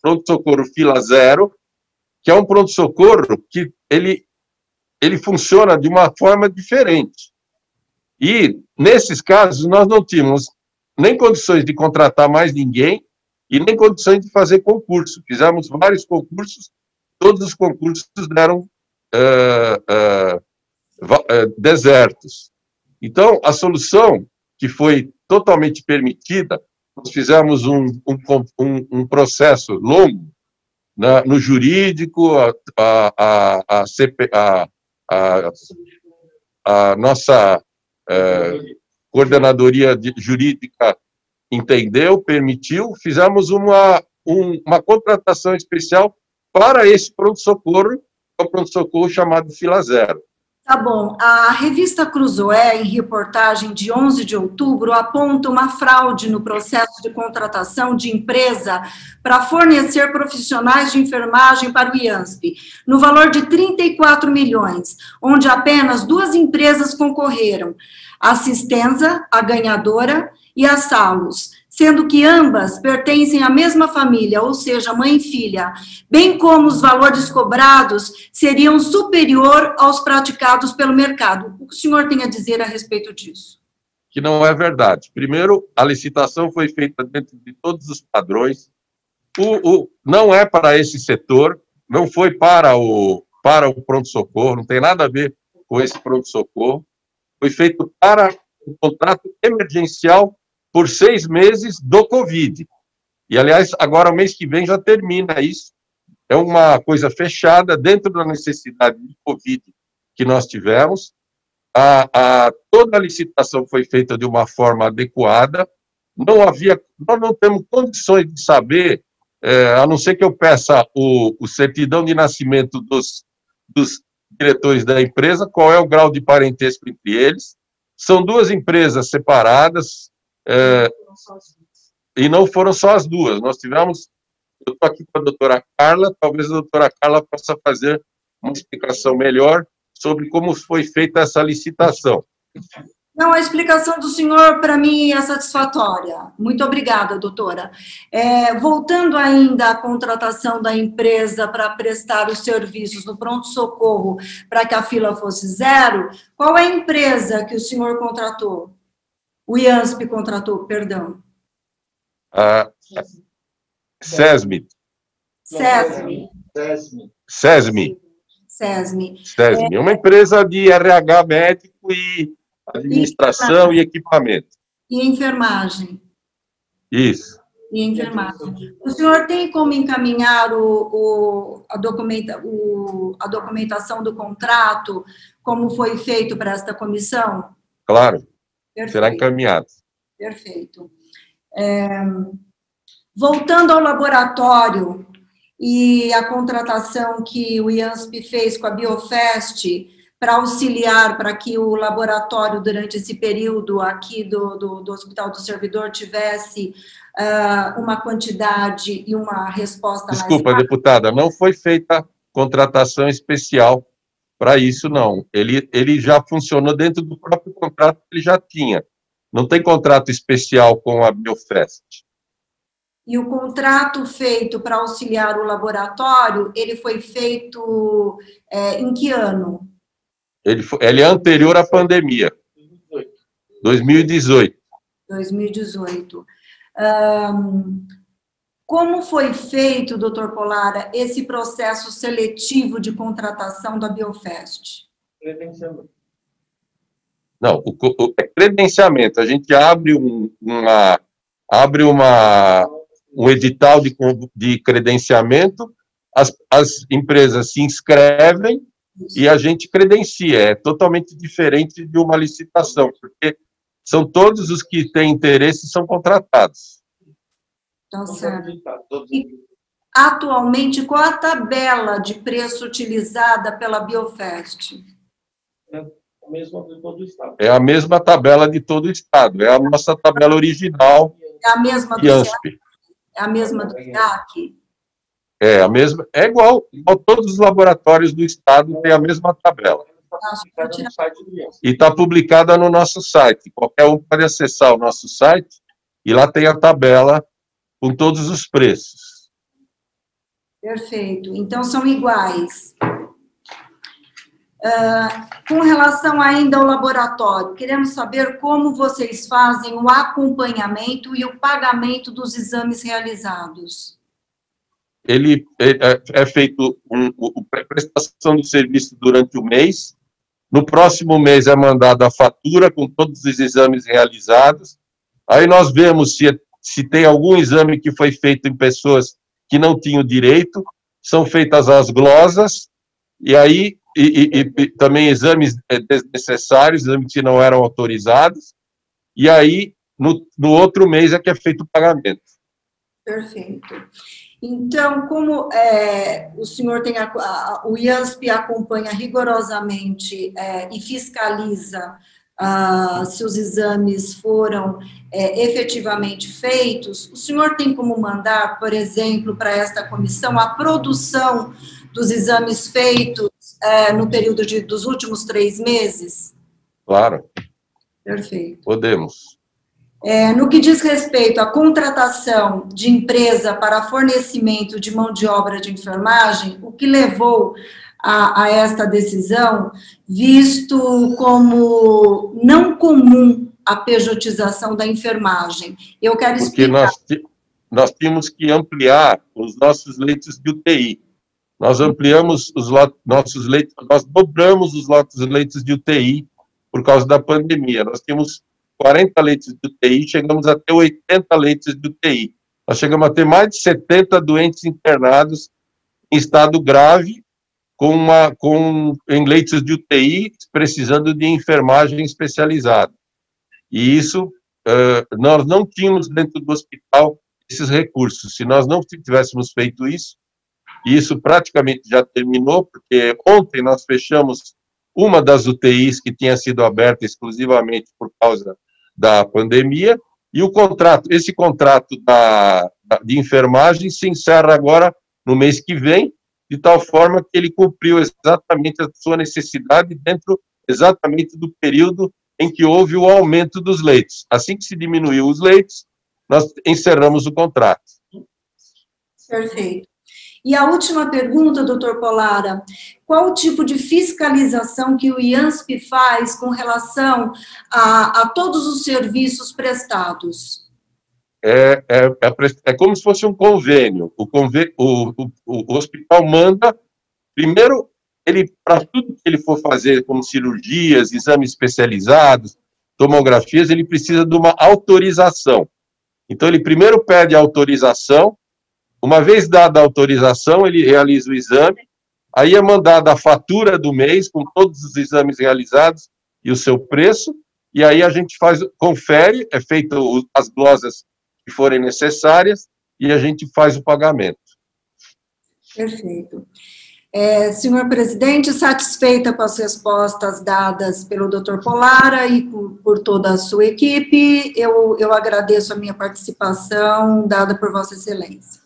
pronto-socorro fila zero, que é um pronto-socorro que ele funciona de uma forma diferente. E, nesses casos, nós não tínhamos nem condições de contratar mais ninguém e nem condições de fazer concurso. Fizemos vários concursos, todos os concursos deram desertos. Então, a solução que foi totalmente permitida, nós fizemos um processo longo no jurídico, a nossa coordenadoria jurídica entendeu, permitiu, fizemos uma contratação especial para esse pronto-socorro, é um pronto-socorro chamado Fila Zero. Tá bom. A revista Cruzoé, em reportagem de 11 de outubro, aponta uma fraude no processo de contratação de empresa para fornecer profissionais de enfermagem para o IANSP, no valor de 34 milhões, onde apenas 2 empresas concorreram, a Assistenza, a ganhadora, e a Salus, sendo que ambas pertencem à mesma família, ou seja, mãe e filha, bem como os valores cobrados seriam superior aos praticados pelo mercado. O que o senhor tem a dizer a respeito disso? Que não é verdade. Primeiro, a licitação foi feita dentro de todos os padrões, não é para esse setor, não foi para o pronto-socorro, não tem nada a ver com esse pronto-socorro, foi feito para um contrato emergencial por 6 meses do Covid. E, aliás, agora, o mês que vem, já termina isso. É uma coisa fechada dentro da necessidade de Covid que nós tivemos. Toda a licitação foi feita de uma forma adequada, nós não temos condições de saber, a não ser que eu peça o certidão de nascimento dos diretores da empresa, qual é o grau de parentesco entre eles. São duas empresas separadas, e não foram só as duas. Nós tivemos, eu estou aqui com a doutora Carla, talvez a doutora Carla possa fazer uma explicação melhor sobre como foi feita essa licitação. Não, a explicação do senhor, para mim, é satisfatória. Muito obrigada, doutora. Voltando ainda à contratação da empresa para prestar os serviços no pronto-socorro para que a fila fosse zero, qual é a empresa que o senhor contratou? O IANSP contratou, perdão. SESMI. É uma empresa de RH médico e administração e equipamento. E enfermagem. Isso. E enfermagem. O senhor tem como encaminhar a documentação do contrato, como foi feito para esta comissão? Claro. Perfeito. Será encaminhado. Perfeito. Voltando ao laboratório e a contratação que o IANSP fez com a Biofest para auxiliar, para que o laboratório, durante esse período aqui do Hospital do Servidor, tivesse uma quantidade e uma resposta mais rápida. Desculpa, deputada, não foi feita contratação especial para isso, não. Ele já funcionou dentro do próprio contrato que ele já tinha. Não tem contrato especial com a Biofest. E o contrato feito para auxiliar o laboratório, ele foi feito em que ano? Ele é anterior à pandemia. 2018. 2018. Como foi feito, doutor Polara, esse processo seletivo de contratação da Biofest? Credenciamento. Não, o credenciamento. A gente abre um edital de credenciamento, as empresas se inscrevem e a gente credencia. É totalmente diferente de uma licitação, porque são todos os que têm interesse são contratados. Tá certo. E, atualmente, qual a tabela de preço utilizada pela Biofest? É a mesma de todo o Estado. É a mesma tabela de todo o Estado. É a nossa tabela original. É a mesma do IANSP. É a mesma do IAC? É a mesma, é igual todos os laboratórios do Estado têm a mesma tabela. E está publicada no nosso site. Qualquer um pode acessar o nosso site e lá tem a tabela com todos os preços. Perfeito. Então, são iguais. Com relação ainda ao laboratório, queremos saber como vocês fazem o acompanhamento e o pagamento dos exames realizados. Ele é feito a prestação do serviço durante o mês. No próximo mês é mandada a fatura com todos os exames realizados. Aí nós vemos se tem algum exame que foi feito em pessoas que não tinham direito, são feitas as glosas, e aí também exames desnecessários, exames que não eram autorizados, e aí no outro mês é que é feito o pagamento. Perfeito. Então, como o senhor tem o IANSP acompanha rigorosamente e fiscaliza se os exames foram efetivamente feitos, o senhor tem como mandar, por exemplo, para esta comissão, a produção dos exames feitos no período dos últimos 3 meses? Claro. Perfeito. Podemos. No que diz respeito à contratação de empresa para fornecimento de mão de obra de enfermagem, o que levou a esta decisão, visto como não comum a pejotização da enfermagem? Eu quero explicar. Porque nós tínhamos que ampliar os nossos leitos de UTI. Nós ampliamos os nossos leitos, nós dobramos os nossos leitos de UTI por causa da pandemia. Nós tínhamos 40 leitos de UTI, chegamos a ter 80 leitos de UTI. Nós chegamos a ter mais de 70 doentes internados em estado grave, em leitos de UTI, precisando de enfermagem especializada. E isso nós não tínhamos dentro do hospital esses recursos. Se nós não tivéssemos feito isso, e isso praticamente já terminou, porque ontem nós fechamos uma das UTIs que tinha sido aberta exclusivamente por causa da pandemia, e esse contrato de enfermagem se encerra agora no mês que vem, de tal forma que ele cumpriu exatamente a sua necessidade dentro exatamente do período em que houve o aumento dos leitos. Assim que se diminuiu os leitos, nós encerramos o contrato. Perfeito. E a última pergunta, doutor Polara, qual o tipo de fiscalização que o IANSP faz com relação a todos os serviços prestados? É como se fosse um convênio. O hospital manda, primeiro, para tudo que ele for fazer, como cirurgias, exames especializados, tomografias, ele precisa de uma autorização. Então, ele primeiro pede a autorização. Uma vez dada a autorização, ele realiza o exame, aí é mandada a fatura do mês, com todos os exames realizados e o seu preço, e aí a gente confere, é feito as glosas que forem necessárias, e a gente faz o pagamento. Perfeito. Senhor presidente, satisfeita com as respostas dadas pelo doutor Polara e por toda a sua equipe, eu agradeço a minha participação dada por Vossa Excelência.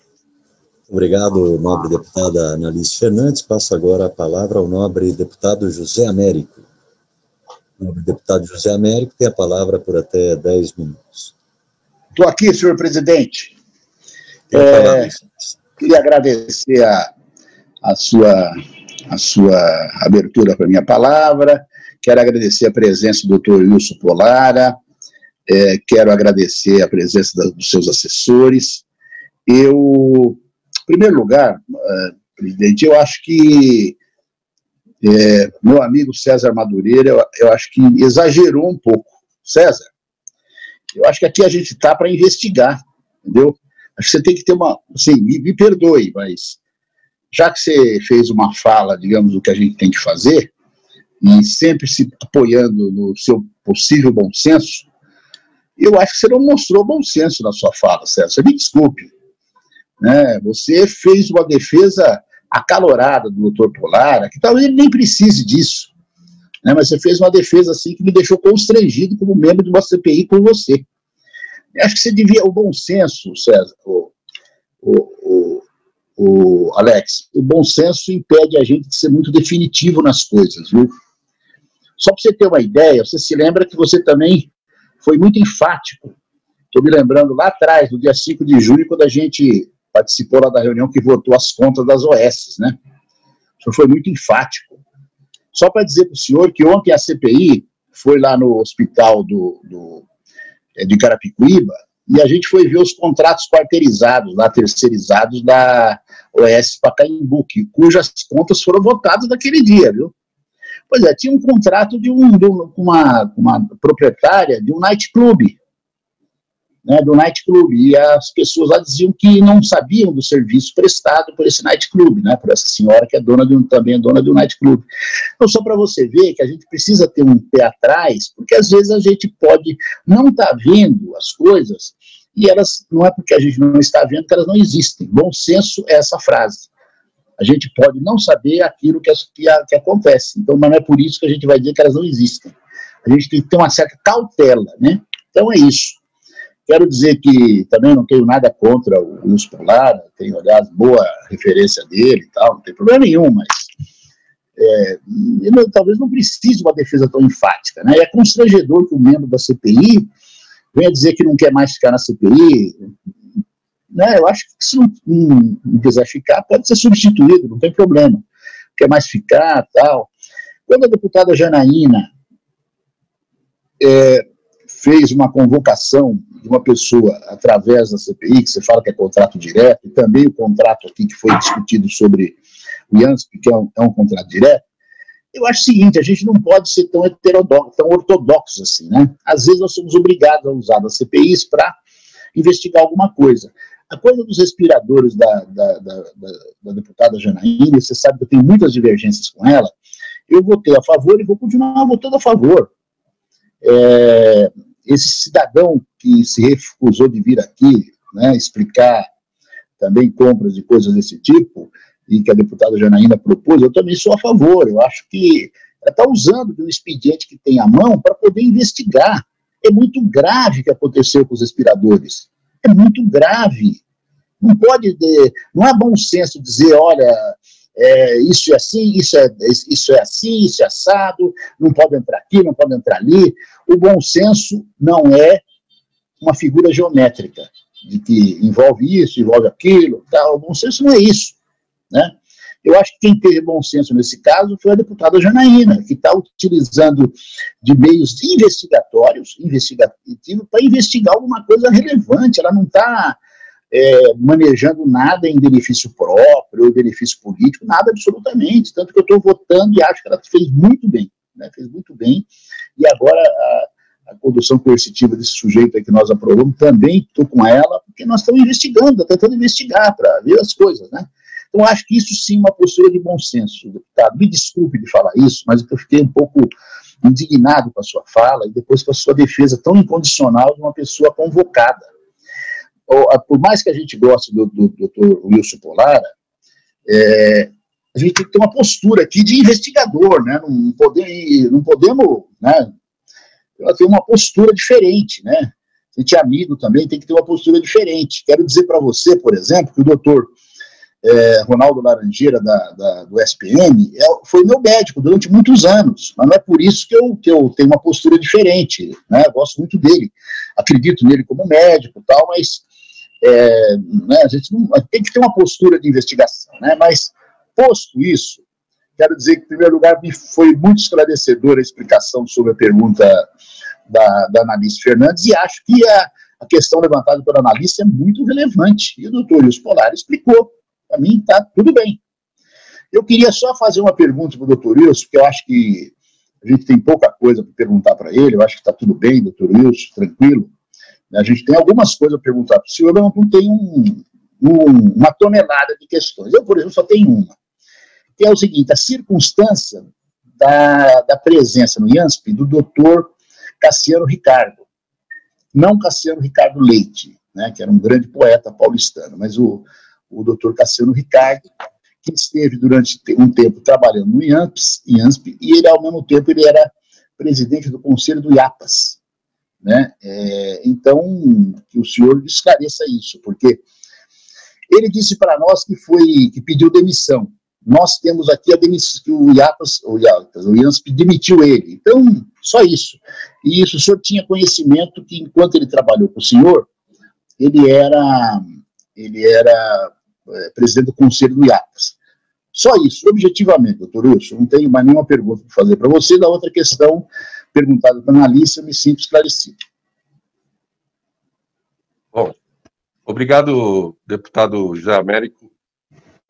Obrigado, nobre deputada Analice Fernandes. Passo agora a palavra ao nobre deputado José Américo. O nobre deputado José Américo tem a palavra por até 10 minutos. Estou aqui, senhor presidente. Queria agradecer a sua abertura para a minha palavra. Quero agradecer a presença do doutor Wilson Polara. Quero agradecer a presença dos seus assessores. Em primeiro lugar, presidente, eu acho que meu amigo César Madureira, eu acho que exagerou um pouco. César, eu acho que aqui a gente está para investigar, entendeu? Acho que você tem que ter assim, me perdoe, mas já que você fez uma fala, digamos, do que a gente tem que fazer, e sempre se apoiando no seu possível bom senso, eu acho que você não mostrou bom senso na sua fala, César. Me desculpe. Você fez uma defesa acalorada do doutor Polara, que talvez ele nem precise disso, mas você fez uma defesa assim que me deixou constrangido como membro de uma CPI com você. Eu acho que você devia, o bom senso, César, Alex, o bom senso impede a gente de ser muito definitivo nas coisas, viu? Só para você ter uma ideia, você se lembra que você também foi muito enfático. Estou me lembrando lá atrás, no dia 5 de junho, quando a gente participou lá da reunião que votou as contas das OS, né? O senhor foi muito enfático. Só para dizer para o senhor que ontem a CPI foi lá no hospital de Carapicuíba e a gente foi ver os contratos quarteirizados, lá terceirizados da OS Pacaembu, cujas contas foram votadas naquele dia, viu? Pois é, tinha um contrato com uma proprietária de um nightclub, do nightclub, e as pessoas lá diziam que não sabiam do serviço prestado por esse nightclub, por essa senhora que é também é dona de um nightclub. Então, só para você ver que a gente precisa ter um pé atrás, porque às vezes a gente pode não estar vendo as coisas, e elas, não é porque a gente não está vendo que elas não existem. Bom senso é essa frase. A gente pode não saber aquilo que acontece, então não é por isso que a gente vai dizer que elas não existem. A gente tem que ter uma certa cautela, Então é isso. Quero dizer que também não tenho nada contra o Wilson Polara, tenho, aliás, boa referência dele e tal, não tem problema nenhum, mas talvez não precise de uma defesa tão enfática, É constrangedor que um membro da CPI venha dizer que não quer mais ficar na CPI, Eu acho que se não quiser ficar, pode ser substituído, não tem problema, não quer mais ficar, tal. Quando a deputada Janaína fez uma convocação de uma pessoa através da CPI, que você fala que é contrato direto, e também o contrato aqui que foi discutido sobre o IANSP, que é um contrato direto, eu acho o seguinte, a gente não pode ser tão heterodoxo, tão ortodoxo assim, Às vezes nós somos obrigados a usar as CPIs para investigar alguma coisa. A coisa dos respiradores da deputada Janaína, você sabe que eu tenho muitas divergências com ela, eu votei a favor e vou continuar votando a favor. Esse cidadão que se recusou de vir aqui, né, explicar também compras de coisas desse tipo, e que a deputada Janaína propôs, eu também sou a favor. Eu acho que ela está usando do expediente que tem à mão para poder investigar. É muito grave o que aconteceu com os respiradores. É muito grave. Não pode, não é bom senso dizer, olha, isso é assim, isso é assim, isso é assado, não pode entrar aqui, não pode entrar ali. O bom senso não é uma figura geométrica, de que envolve isso, envolve aquilo, tal. O bom senso não é isso, né? Eu acho que quem teve bom senso nesse caso foi a deputada Janaína, que está utilizando de meios investigatórios, investigativos, para investigar alguma coisa relevante. Ela não está manejando nada em benefício próprio, ou benefício político, nada absolutamente. Tanto que eu estou votando e acho que ela fez muito bem, né? Fez muito bem. E agora a condução coercitiva desse sujeito aí que nós aprovamos, também estou com ela, porque nós estamos investigando, tentando investigar para ver as coisas, né? Então, acho que isso sim é uma postura de bom senso, deputado. Me desculpe de falar isso, mas eu fiquei um pouco indignado com a sua fala e depois com a sua defesa tão incondicional de uma pessoa convocada. Por mais que a gente goste do doutor Wilson Polara, a gente tem que ter uma postura aqui de investigador, né? Não podemos, né? Ter uma postura diferente, né? A gente é amigo também, tem que ter uma postura diferente. Quero dizer para você, por exemplo, que o doutor Ronaldo Laranjeira, do SPM, foi meu médico durante muitos anos, mas não é por isso que eu tenho uma postura diferente, né? Eu gosto muito dele, acredito nele como médico e tal, mas né, a gente tem que ter uma postura de investigação, né? Mas, posto isso, quero dizer que, em primeiro lugar, me foi muito esclarecedora a explicação sobre a pergunta da analista Fernandes, e acho que a questão levantada pela analista é muito relevante, e o doutor Wilson Polara explicou. Para mim, está tudo bem. Eu queria só fazer uma pergunta para o doutor Wilson, porque eu acho que a gente tem pouca coisa para perguntar para ele, eu acho que está tudo bem, doutor Wilson, tranquilo. A gente tem algumas coisas para perguntar para o senhor, mas não tem uma tonelada de questões. Eu, por exemplo, só tenho uma, que é o seguinte: a circunstância da presença no IANSP do doutor Cassiano Ricardo, não Cassiano Ricardo Leite, né, que era um grande poeta paulistano, mas o doutor Cassiano Ricardo, que esteve durante um tempo trabalhando no IANSP, e ele, ao mesmo tempo, ele era presidente do conselho do IAPAS, né? Então, que o senhor esclareça isso, porque ele disse para nós que pediu demissão. Nós temos aqui a demissão, que o IANSP demitiu ele. Então, só isso. E isso, o senhor tinha conhecimento que, enquanto ele trabalhou com o senhor, ele era presidente do conselho do IAPAS. Só isso, objetivamente, doutor Wilson, não tenho mais nenhuma pergunta para fazer para você. Da outra questão perguntada pela analista, me sinto esclarecido. Bom, obrigado, deputado José Américo,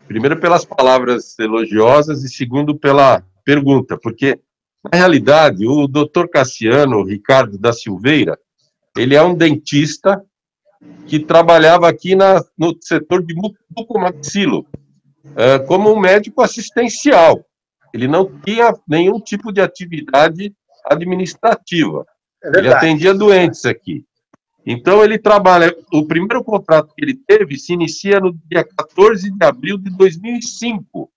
primeiro pelas palavras elogiosas e segundo pela pergunta, porque, na realidade, o doutor Cassiano Ricardo da Silveira, ele é um dentista que trabalhava aqui no setor de bucomaxilo, como um médico assistencial. Ele não tinha nenhum tipo de atividade administrativa. Ele atendia doentes aqui. Então, ele trabalha... O primeiro contrato que ele teve se inicia no dia 14 de abril de 2005.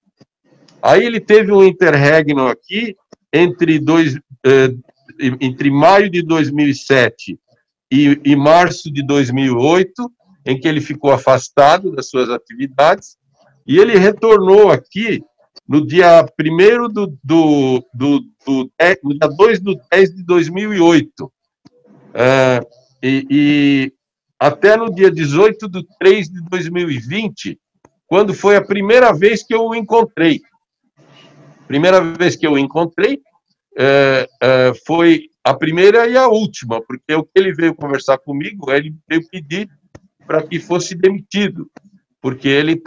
Aí ele teve um interregno aqui entre maio de 2007 e março de 2008, em que ele ficou afastado das suas atividades, e ele retornou aqui no dia 1º no dia 2 de 10 de 2008, e até no dia 18 de 3 de 2020, quando foi a primeira vez que eu o encontrei. Primeira vez que eu o encontrei foi a primeira e a última, porque o que ele veio conversar comigo, ele veio pedir para que fosse demitido, porque ele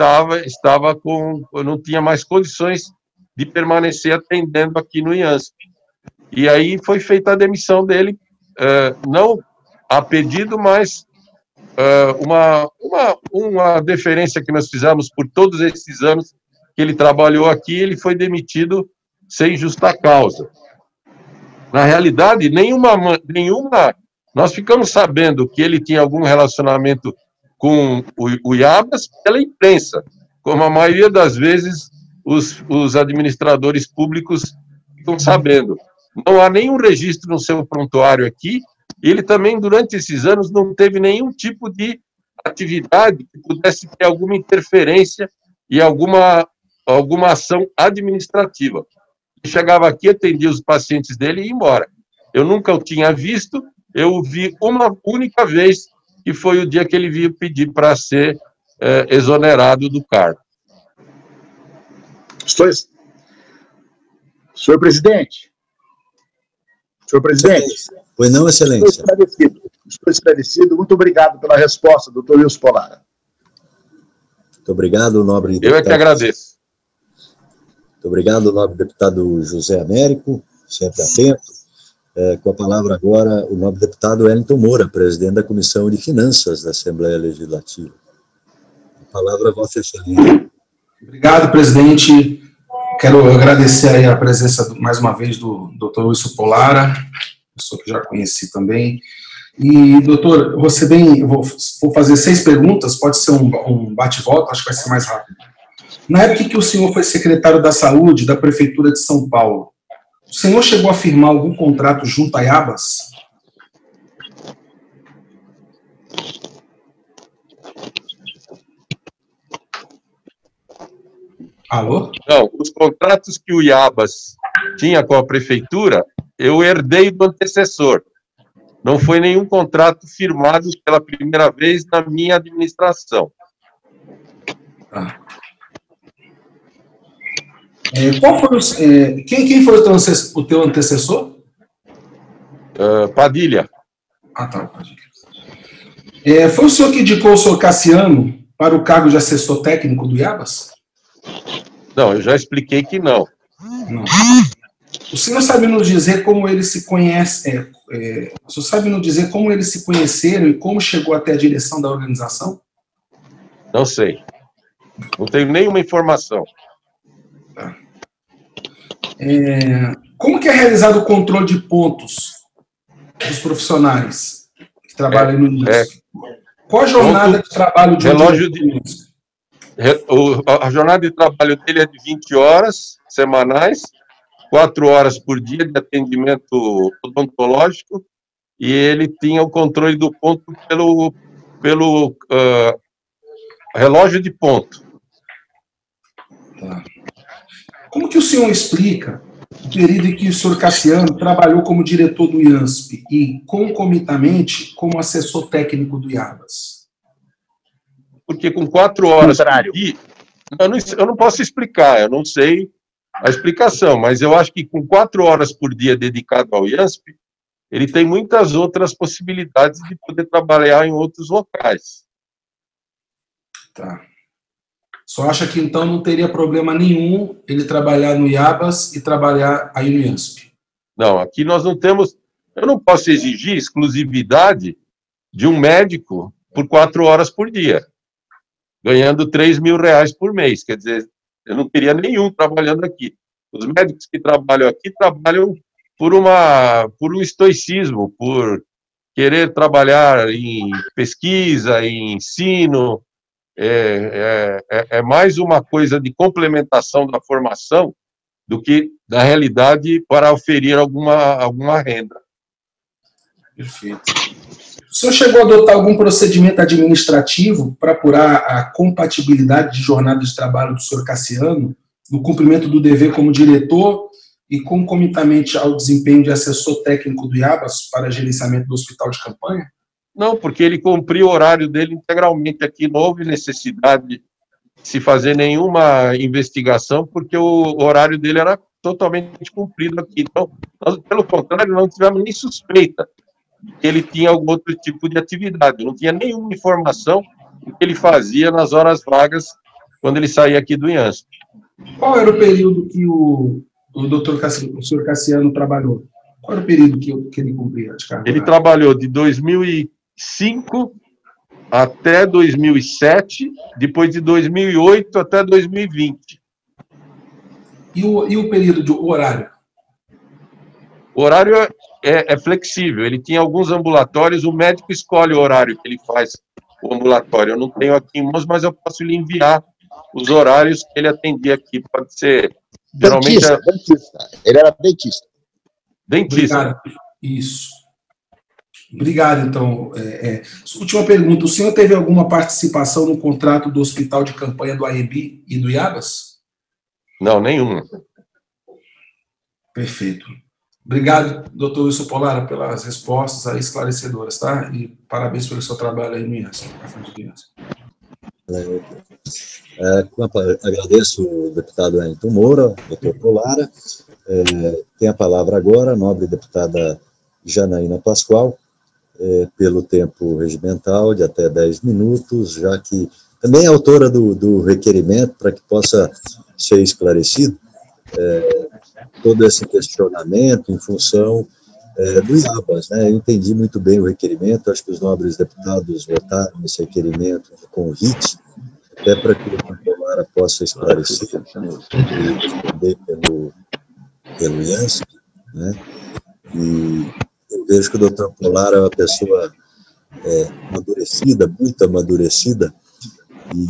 não tinha mais condições de permanecer atendendo aqui no IANSP. E aí foi feita a demissão dele, não a pedido, mas uma deferência que nós fizemos por todos esses anos que ele trabalhou aqui, ele foi demitido sem justa causa. Na realidade, nenhuma Nós ficamos sabendo que ele tinha algum relacionamento com o Iabas pela imprensa, como a maioria das vezes os administradores públicos ficam sabendo. Não há nenhum registro no seu prontuário aqui, e ele também, durante esses anos, não teve nenhum tipo de atividade que pudesse ter alguma interferência e alguma ação administrativa. Ele chegava aqui, atendia os pacientes dele e ia embora. Eu nunca o tinha visto, eu o vi uma única vez, que foi o dia que ele veio pedir para ser exonerado do cargo. Senhor presidente. Pois não, excelência. Estou esclarecido. Muito obrigado pela resposta, doutor Wilson Polara. Muito obrigado, nobre deputado. Eu é que agradeço. Muito obrigado, nobre deputado José Américo, sempre atento. Com a palavra agora, o nobre deputado Wellington Moura, presidente da Comissão de Finanças da Assembleia Legislativa. A palavra a Vossa Excelência. Obrigado, presidente. Quero agradecer aí a presença, mais uma vez, do doutor Wilson Polara, pessoa que já conheci também. E, doutor, vou fazer 6 perguntas, pode ser um bate-volta, acho que vai ser mais rápido. Na época que o senhor foi secretário da Saúde da Prefeitura de São Paulo, o senhor chegou a firmar algum contrato junto à Iabas? Alô? Não, os contratos que o Iabas tinha com a prefeitura, eu herdei do antecessor. Não foi nenhum contrato firmado pela primeira vez na minha administração. Quem foi o teu antecessor? Padilha. Ah, tá, Padilha. Foi o senhor que indicou o senhor Cassiano para o cargo de assessor técnico do Iabas? Não, eu já expliquei que não. Não. O senhor sabe nos dizer como eles se conhecem? O senhor sabe nos dizer como eles se conheceram e como chegou até a direção da organização? Não sei. Não tenho nenhuma informação. Tá. Como que é realizado o controle de pontos dos profissionais que trabalham no INSP? Qual a jornada de trabalho de relógio a jornada de trabalho dele é de 20 horas semanais, 4 horas por dia de atendimento odontológico, e ele tinha o controle do ponto pelo relógio de ponto. Tá. Como que o senhor explica o período em que o senhor Cassiano trabalhou como diretor do IANSP e, concomitantemente, como assessor técnico do Iabas? Porque com 4 horas por dia, eu não posso explicar, eu não sei a explicação, mas eu acho que com 4 horas por dia dedicado ao IANSP, ele tem muitas outras possibilidades de poder trabalhar em outros locais. Tá. Só acha que, então, não teria problema nenhum ele trabalhar no Iabas e trabalhar aí no IANSP? Não, aqui nós não temos... Eu não posso exigir exclusividade de um médico por 4 horas por dia, ganhando R$3.000 por mês. Quer dizer, eu não teria nenhum trabalhando aqui. Os médicos que trabalham aqui trabalham por um estoicismo, por querer trabalhar em pesquisa, em ensino. É mais uma coisa de complementação da formação do que, na realidade, para oferir alguma renda. Perfeito. O senhor chegou a adotar algum procedimento administrativo para apurar a compatibilidade de jornada de trabalho do senhor Cassiano no cumprimento do dever como diretor e concomitamente ao desempenho de assessor técnico do Iabas para gerenciamento do hospital de campanha? Não, porque ele cumpriu o horário dele integralmente aqui, não houve necessidade de se fazer nenhuma investigação, porque o horário dele era totalmente cumprido aqui. Então, nós, pelo contrário, não tivemos nem suspeita de que ele tinha algum outro tipo de atividade. Não tinha nenhuma informação do que ele fazia nas horas vagas quando ele saía aqui do IANSP. Qual era o período que o senhor Cassiano trabalhou? Qual era o período que ele cumpria de cargo? Ele trabalhou de 2005 até 2007, depois de 2008 até 2020. E o período de horário? O horário é flexível. Ele tinha alguns ambulatórios, o médico escolhe o horário que ele faz o ambulatório. Eu não tenho aqui em mãos, mas eu posso lhe enviar os horários que ele atendia aqui. Pode ser... Dentista. Ele era dentista. Dentista. Obrigado. Isso. Obrigado, então. Última pergunta. O senhor teve alguma participação no contrato do hospital de campanha do AEB e do IABAS? Não, nenhuma. Perfeito. Obrigado, doutor Wilson Polara, pelas respostas aí esclarecedoras, tá? E parabéns pelo seu trabalho aí no IANSP. Agradeço o deputado Wellington Moura, doutor Polara. Tem a palavra agora a nobre deputada Janaína Pascoal, pelo tempo regimental de até 10 minutos, já que também é autora do requerimento para que possa ser esclarecido todo esse questionamento em função do IABAS, né? Eu entendi muito bem o requerimento, acho que os nobres deputados votaram esse requerimento de convite, até para que o doutor Polara possa esclarecer e responder pelo IANSP, né? E eu vejo que o doutor Polara é uma pessoa amadurecida, muito amadurecida, e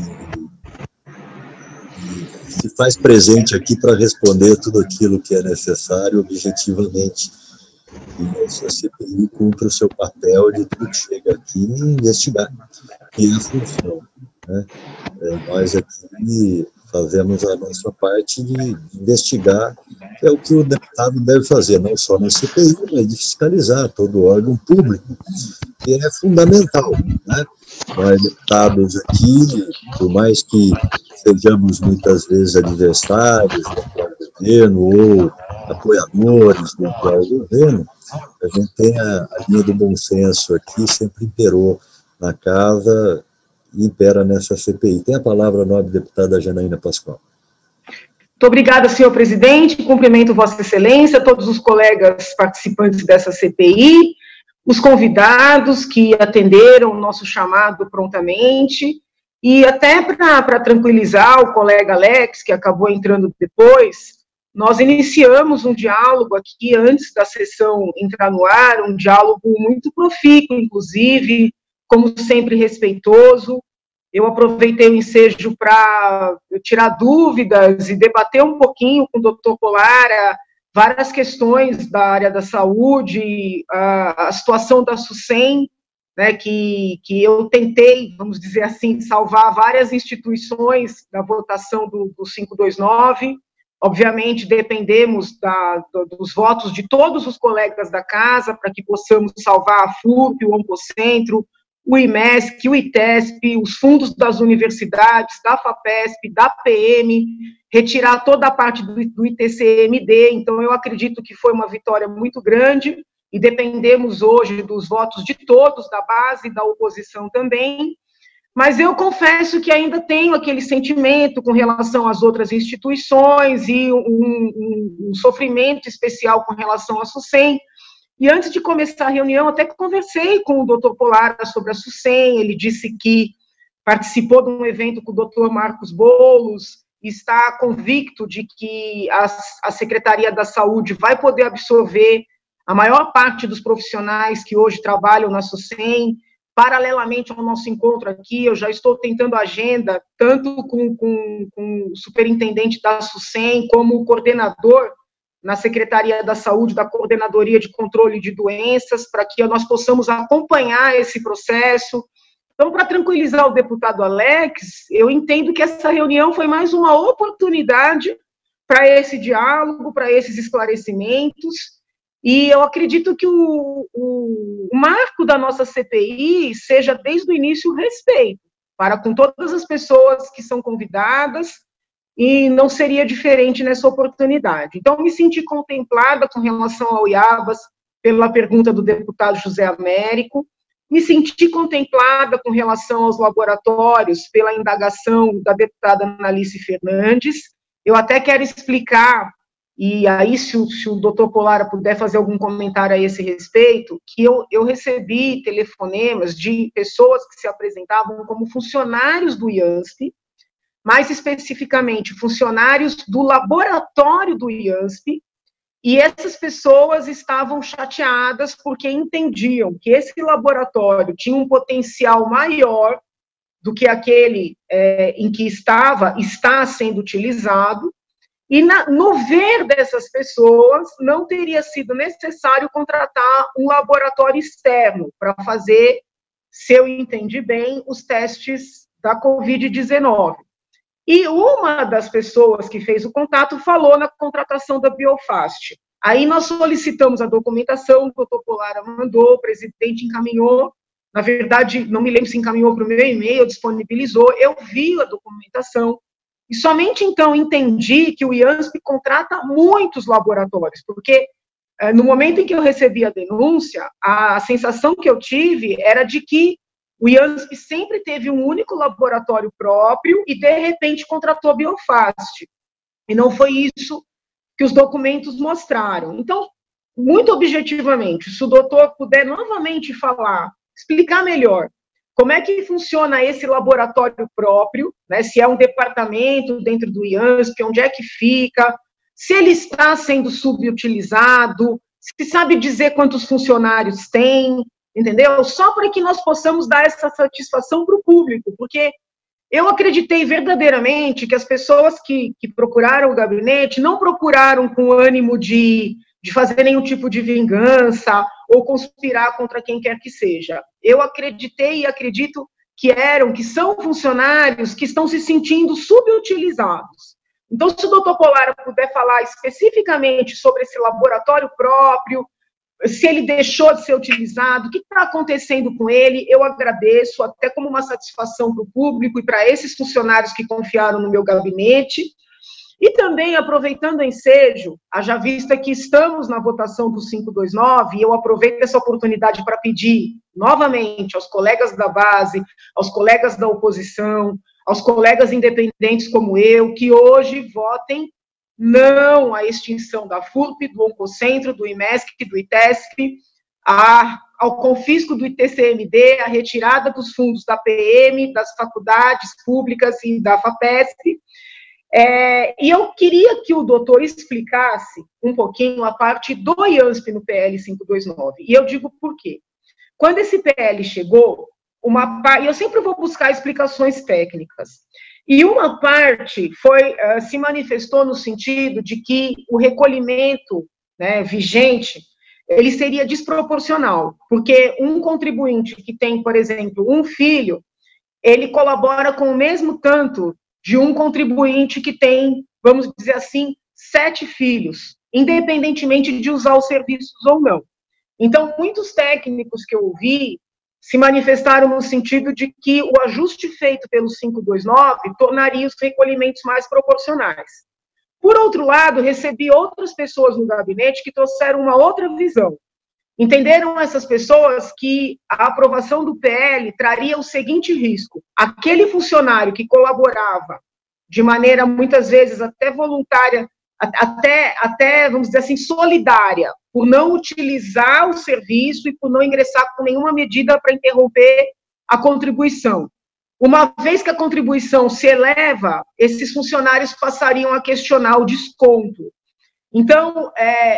se faz presente aqui para responder tudo aquilo que é necessário objetivamente. E essa CPI cumpre o seu papel de tudo que chega aqui e investigar, que é a função, né? Nós aqui fazemos a nossa parte de investigar, que é o que o deputado deve fazer, não só na CPI, mas de fiscalizar todo órgão público, que é fundamental, né? Nós, deputados aqui, por mais que sejamos muitas vezes adversários do atual governo ou apoiadores do atual governo, a gente tem a linha do bom senso aqui, sempre imperou na casa e impera nessa CPI. Tem a palavra a nobre deputada Janaína Pascoal. Muito obrigada, senhor presidente. Cumprimento Vossa Excelência, todos os colegas participantes dessa CPI, os convidados que atenderam o nosso chamado prontamente, e até para tranquilizar o colega Alex, que acabou entrando depois, nós iniciamos um diálogo aqui antes da sessão entrar no ar, um diálogo muito profícuo, inclusive, como sempre respeitoso. Eu aproveitei o ensejo para tirar dúvidas e debater um pouquinho com o doutor Polara várias questões da área da saúde, a situação da SUSEM, né, que eu tentei, vamos dizer assim, salvar várias instituições da votação do 529. Obviamente, dependemos dos votos de todos os colegas da casa para que possamos salvar a FURP, o Oncocentro, o IMESC, o ITESP, os fundos das universidades, da FAPESP, da PM, retirar toda a parte do ITCMD. Então, eu acredito que foi uma vitória muito grande, e dependemos hoje dos votos de todos, da base e da oposição também, mas eu confesso que ainda tenho aquele sentimento com relação às outras instituições e um sofrimento especial com relação à SUSEM. E antes de começar a reunião, até que conversei com o doutor Polara sobre a SUSEM, ele disse que participou de um evento com o doutor Marcos Boulos, e está convicto de que a Secretaria da Saúde vai poder absorver a maior parte dos profissionais que hoje trabalham na SUSEM. Paralelamente ao nosso encontro aqui, eu já estou tentando agenda, tanto com o superintendente da SUSEM, como o coordenador na Secretaria da Saúde, da Coordenadoria de Controle de Doenças, para que nós possamos acompanhar esse processo. Então, para tranquilizar o deputado Alex, eu entendo que essa reunião foi mais uma oportunidade para esse diálogo, para esses esclarecimentos, e eu acredito que o marco da nossa CPI seja, desde o início, o respeito para com todas as pessoas que são convidadas, e não seria diferente nessa oportunidade. Então, me senti contemplada com relação ao IABAS, pela pergunta do deputado José Américo, me senti contemplada com relação aos laboratórios, pela indagação da deputada Analice Fernandes. Eu até quero explicar, e aí se o doutor Polara puder fazer algum comentário a esse respeito, que eu recebi telefonemas de pessoas que se apresentavam como funcionários do IANSP, mais especificamente funcionários do laboratório do IANSP, e essas pessoas estavam chateadas porque entendiam que esse laboratório tinha um potencial maior do que aquele em que está sendo utilizado, e no ver dessas pessoas, não teria sido necessário contratar um laboratório externo para fazer, se eu entendi bem, os testes da Covid-19. E uma das pessoas que fez o contato falou na contratação da Biofast. Aí nós solicitamos a documentação, o doutor Polara mandou, o presidente encaminhou, na verdade, não me lembro se encaminhou para o meu e-mail, disponibilizou, eu vi a documentação, e somente então entendi que o IANSP contrata muitos laboratórios, porque no momento em que eu recebi a denúncia, a sensação que eu tive era de que o IANSP sempre teve um único laboratório próprio e, de repente, contratou a Biofast. E não foi isso que os documentos mostraram. Então, muito objetivamente, se o doutor puder novamente falar, explicar melhor como é que funciona esse laboratório próprio, né, se é um departamento dentro do IANSP, onde é que fica, se ele está sendo subutilizado, se sabe dizer quantos funcionários tem, entendeu? Só para que nós possamos dar essa satisfação para o público, porque eu acreditei verdadeiramente que as pessoas que procuraram o gabinete não procuraram com ânimo de fazer nenhum tipo de vingança ou conspirar contra quem quer que seja. Eu acreditei e acredito que são funcionários que estão se sentindo subutilizados. Então, se o doutor Polara puder falar especificamente sobre esse laboratório próprio, se ele deixou de ser utilizado, o que está acontecendo com ele, eu agradeço, até como uma satisfação para o público e para esses funcionários que confiaram no meu gabinete. E também, aproveitando o ensejo, haja vista que estamos na votação do 529, e eu aproveito essa oportunidade para pedir, novamente, aos colegas da base, aos colegas da oposição, aos colegas independentes como eu, que hoje votem não à extinção da FURP, do Oncocentro, do IMESC, do ITESP, ao confisco do ITCMD, a retirada dos fundos da PM, das faculdades públicas e da FAPESP. E eu queria que o doutor explicasse um pouquinho a parte do IANSP no PL 529, e eu digo por quê. Quando esse PL chegou, eu sempre vou buscar explicações técnicas, e uma parte se manifestou no sentido de que o recolhimento, né, vigente, ele seria desproporcional, porque um contribuinte que tem, por exemplo, um filho, ele colabora com o mesmo tanto de um contribuinte que tem, vamos dizer assim, 7 filhos, independentemente de usar os serviços ou não. Então, muitos técnicos que eu ouvi se manifestaram no sentido de que o ajuste feito pelo 529 tornaria os recolhimentos mais proporcionais. Por outro lado, recebi outras pessoas no gabinete que trouxeram uma outra visão. Entenderam essas pessoas que a aprovação do PL traria o seguinte risco: aquele funcionário que colaborava de maneira, muitas vezes, até voluntária, até, vamos dizer assim, solidária, por não utilizar o serviço e por não ingressar com nenhuma medida para interromper a contribuição. Uma vez que a contribuição se eleva, esses funcionários passariam a questionar o desconto. Então,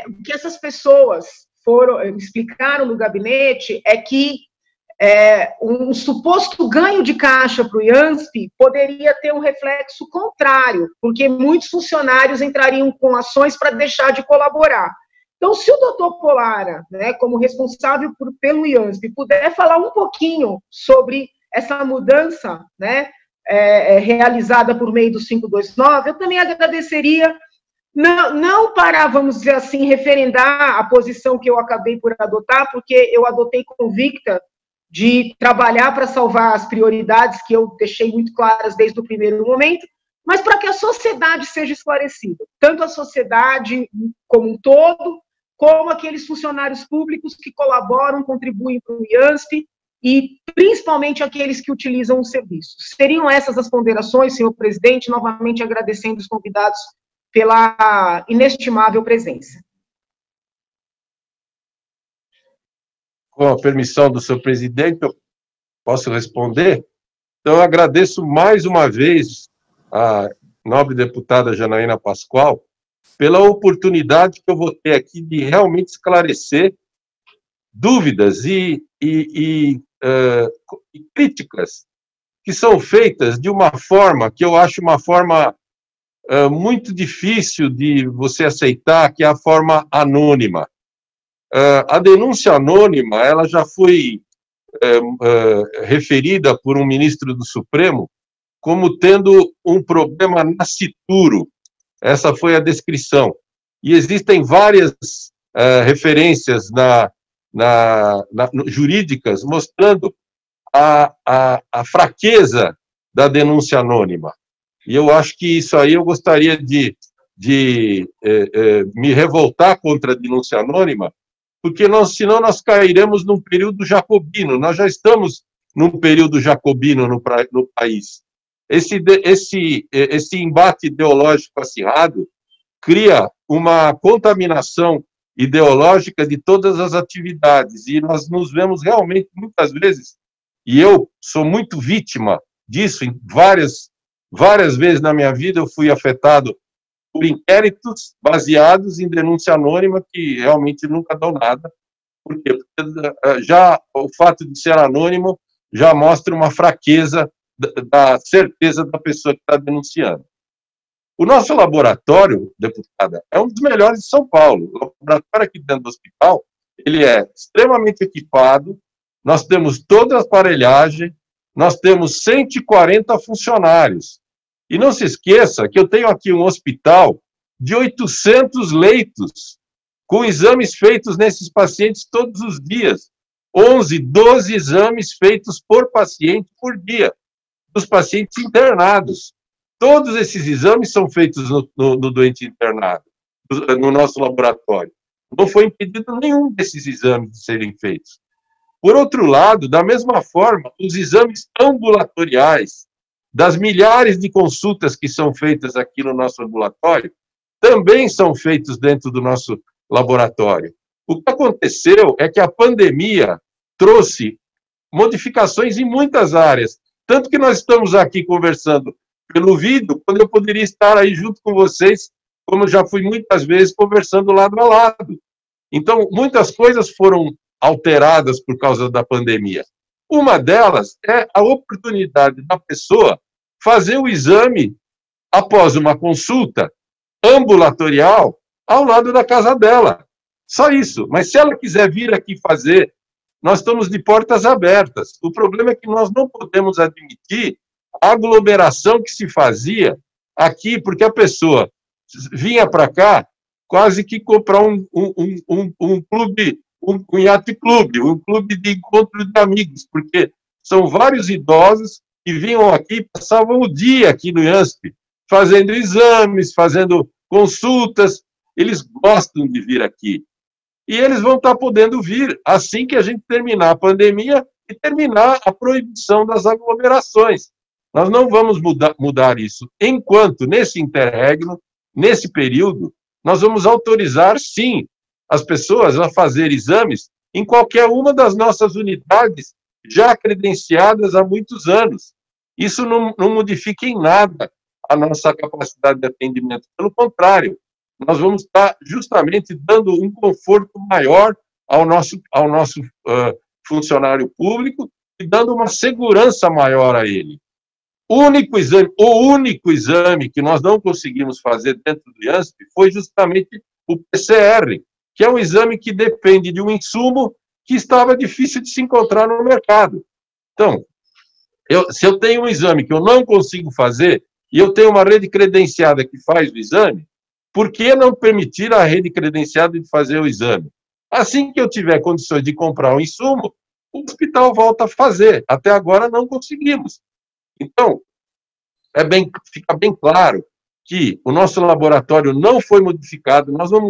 o que essas pessoas explicaram no gabinete é que um suposto ganho de caixa para o IANSP poderia ter um reflexo contrário, porque muitos funcionários entrariam com ações para deixar de colaborar. Então, se o doutor Polara, né, como responsável pelo IANSP, puder falar um pouquinho sobre essa mudança, né, realizada por meio do 529, eu também agradeceria, não para, vamos dizer assim, referendar a posição que eu acabei por adotar, porque eu adotei convicta de trabalhar para salvar as prioridades que eu deixei muito claras desde o primeiro momento, mas para que a sociedade seja esclarecida, tanto a sociedade como um todo, como aqueles funcionários públicos que colaboram, contribuem para o IANSP, e principalmente aqueles que utilizam os serviços. Seriam essas as ponderações, senhor presidente, novamente agradecendo os convidados pela inestimável presença. Com a permissão do senhor presidente, eu posso responder? Então, eu agradeço mais uma vez a nobre deputada Janaína Pascoal pela oportunidade que eu vou ter aqui de realmente esclarecer dúvidas e críticas que são feitas de uma forma que eu acho uma forma muito difícil de você aceitar, que é a forma anônima. A denúncia anônima, ela já foi referida por um ministro do Supremo como tendo um problema nascituro. Essa foi a descrição. E existem várias referências jurídicas mostrando a fraqueza da denúncia anônima. E eu acho que isso aí eu gostaria de me revoltar contra a denúncia anônima, porque senão nós cairemos num período jacobino. Nós já estamos num período jacobino no país. Esse embate ideológico acirrado cria uma contaminação ideológica de todas as atividades, e nós nos vemos realmente, muitas vezes, e eu sou muito vítima disso, em várias vezes na minha vida eu fui afetado por inquéritos baseados em denúncia anônima que realmente nunca dão nada. Por quê? Porque já o fato de ser anônimo já mostra uma fraqueza da certeza da pessoa que está denunciando. O nosso laboratório, deputada, é um dos melhores de São Paulo. O laboratório aqui dentro do hospital, ele é extremamente equipado, nós temos toda a aparelhagem, nós temos 140 funcionários. E não se esqueça que eu tenho aqui um hospital de 800 leitos, com exames feitos nesses pacientes todos os dias. 11, 12 exames feitos por paciente por dia, dos pacientes internados. Todos esses exames são feitos no doente internado, no nosso laboratório. Não foi impedido nenhum desses exames de serem feitos. Por outro lado, da mesma forma, os exames ambulatoriais, das milhares de consultas que são feitas aqui no nosso ambulatório, também são feitos dentro do nosso laboratório. O que aconteceu é que a pandemia trouxe modificações em muitas áreas, tanto que nós estamos aqui conversando pelo vídeo, quando eu poderia estar aí junto com vocês, como já fui muitas vezes, conversando lado a lado. Então, muitas coisas foram alteradas por causa da pandemia. Uma delas é a oportunidade da pessoa fazer o exame após uma consulta ambulatorial ao lado da casa dela. Só isso. Mas se ela quiser vir aqui fazer, nós estamos de portas abertas. O problema é que nós não podemos admitir a aglomeração que se fazia aqui, porque a pessoa vinha para cá quase que comprar um clube, um iate clube, um clube de encontro de amigos, porque são vários idosos que vinham aqui, passavam o dia aqui no IANSP, fazendo exames, fazendo consultas, eles gostam de vir aqui. E eles vão estar podendo vir assim que a gente terminar a pandemia e terminar a proibição das aglomerações. Nós não vamos mudar isso. Enquanto, nesse interregno, nesse período, nós vamos autorizar, sim, as pessoas a fazer exames em qualquer uma das nossas unidades já credenciadas há muitos anos. Isso não modifica em nada a nossa capacidade de atendimento. Pelo contrário, nós vamos estar justamente dando um conforto maior ao nosso funcionário público e dando uma segurança maior a ele. O único exame que nós não conseguimos fazer dentro do IANSP foi justamente o PCR, que é um exame que depende de um insumo que estava difícil de se encontrar no mercado. Então, se eu tenho um exame que eu não consigo fazer, e eu tenho uma rede credenciada que faz o exame, por que não permitir a rede credenciada de fazer o exame? Assim que eu tiver condições de comprar o insumo, o hospital volta a fazer. Até agora não conseguimos. Então, fica bem claro que o nosso laboratório não foi modificado, nós não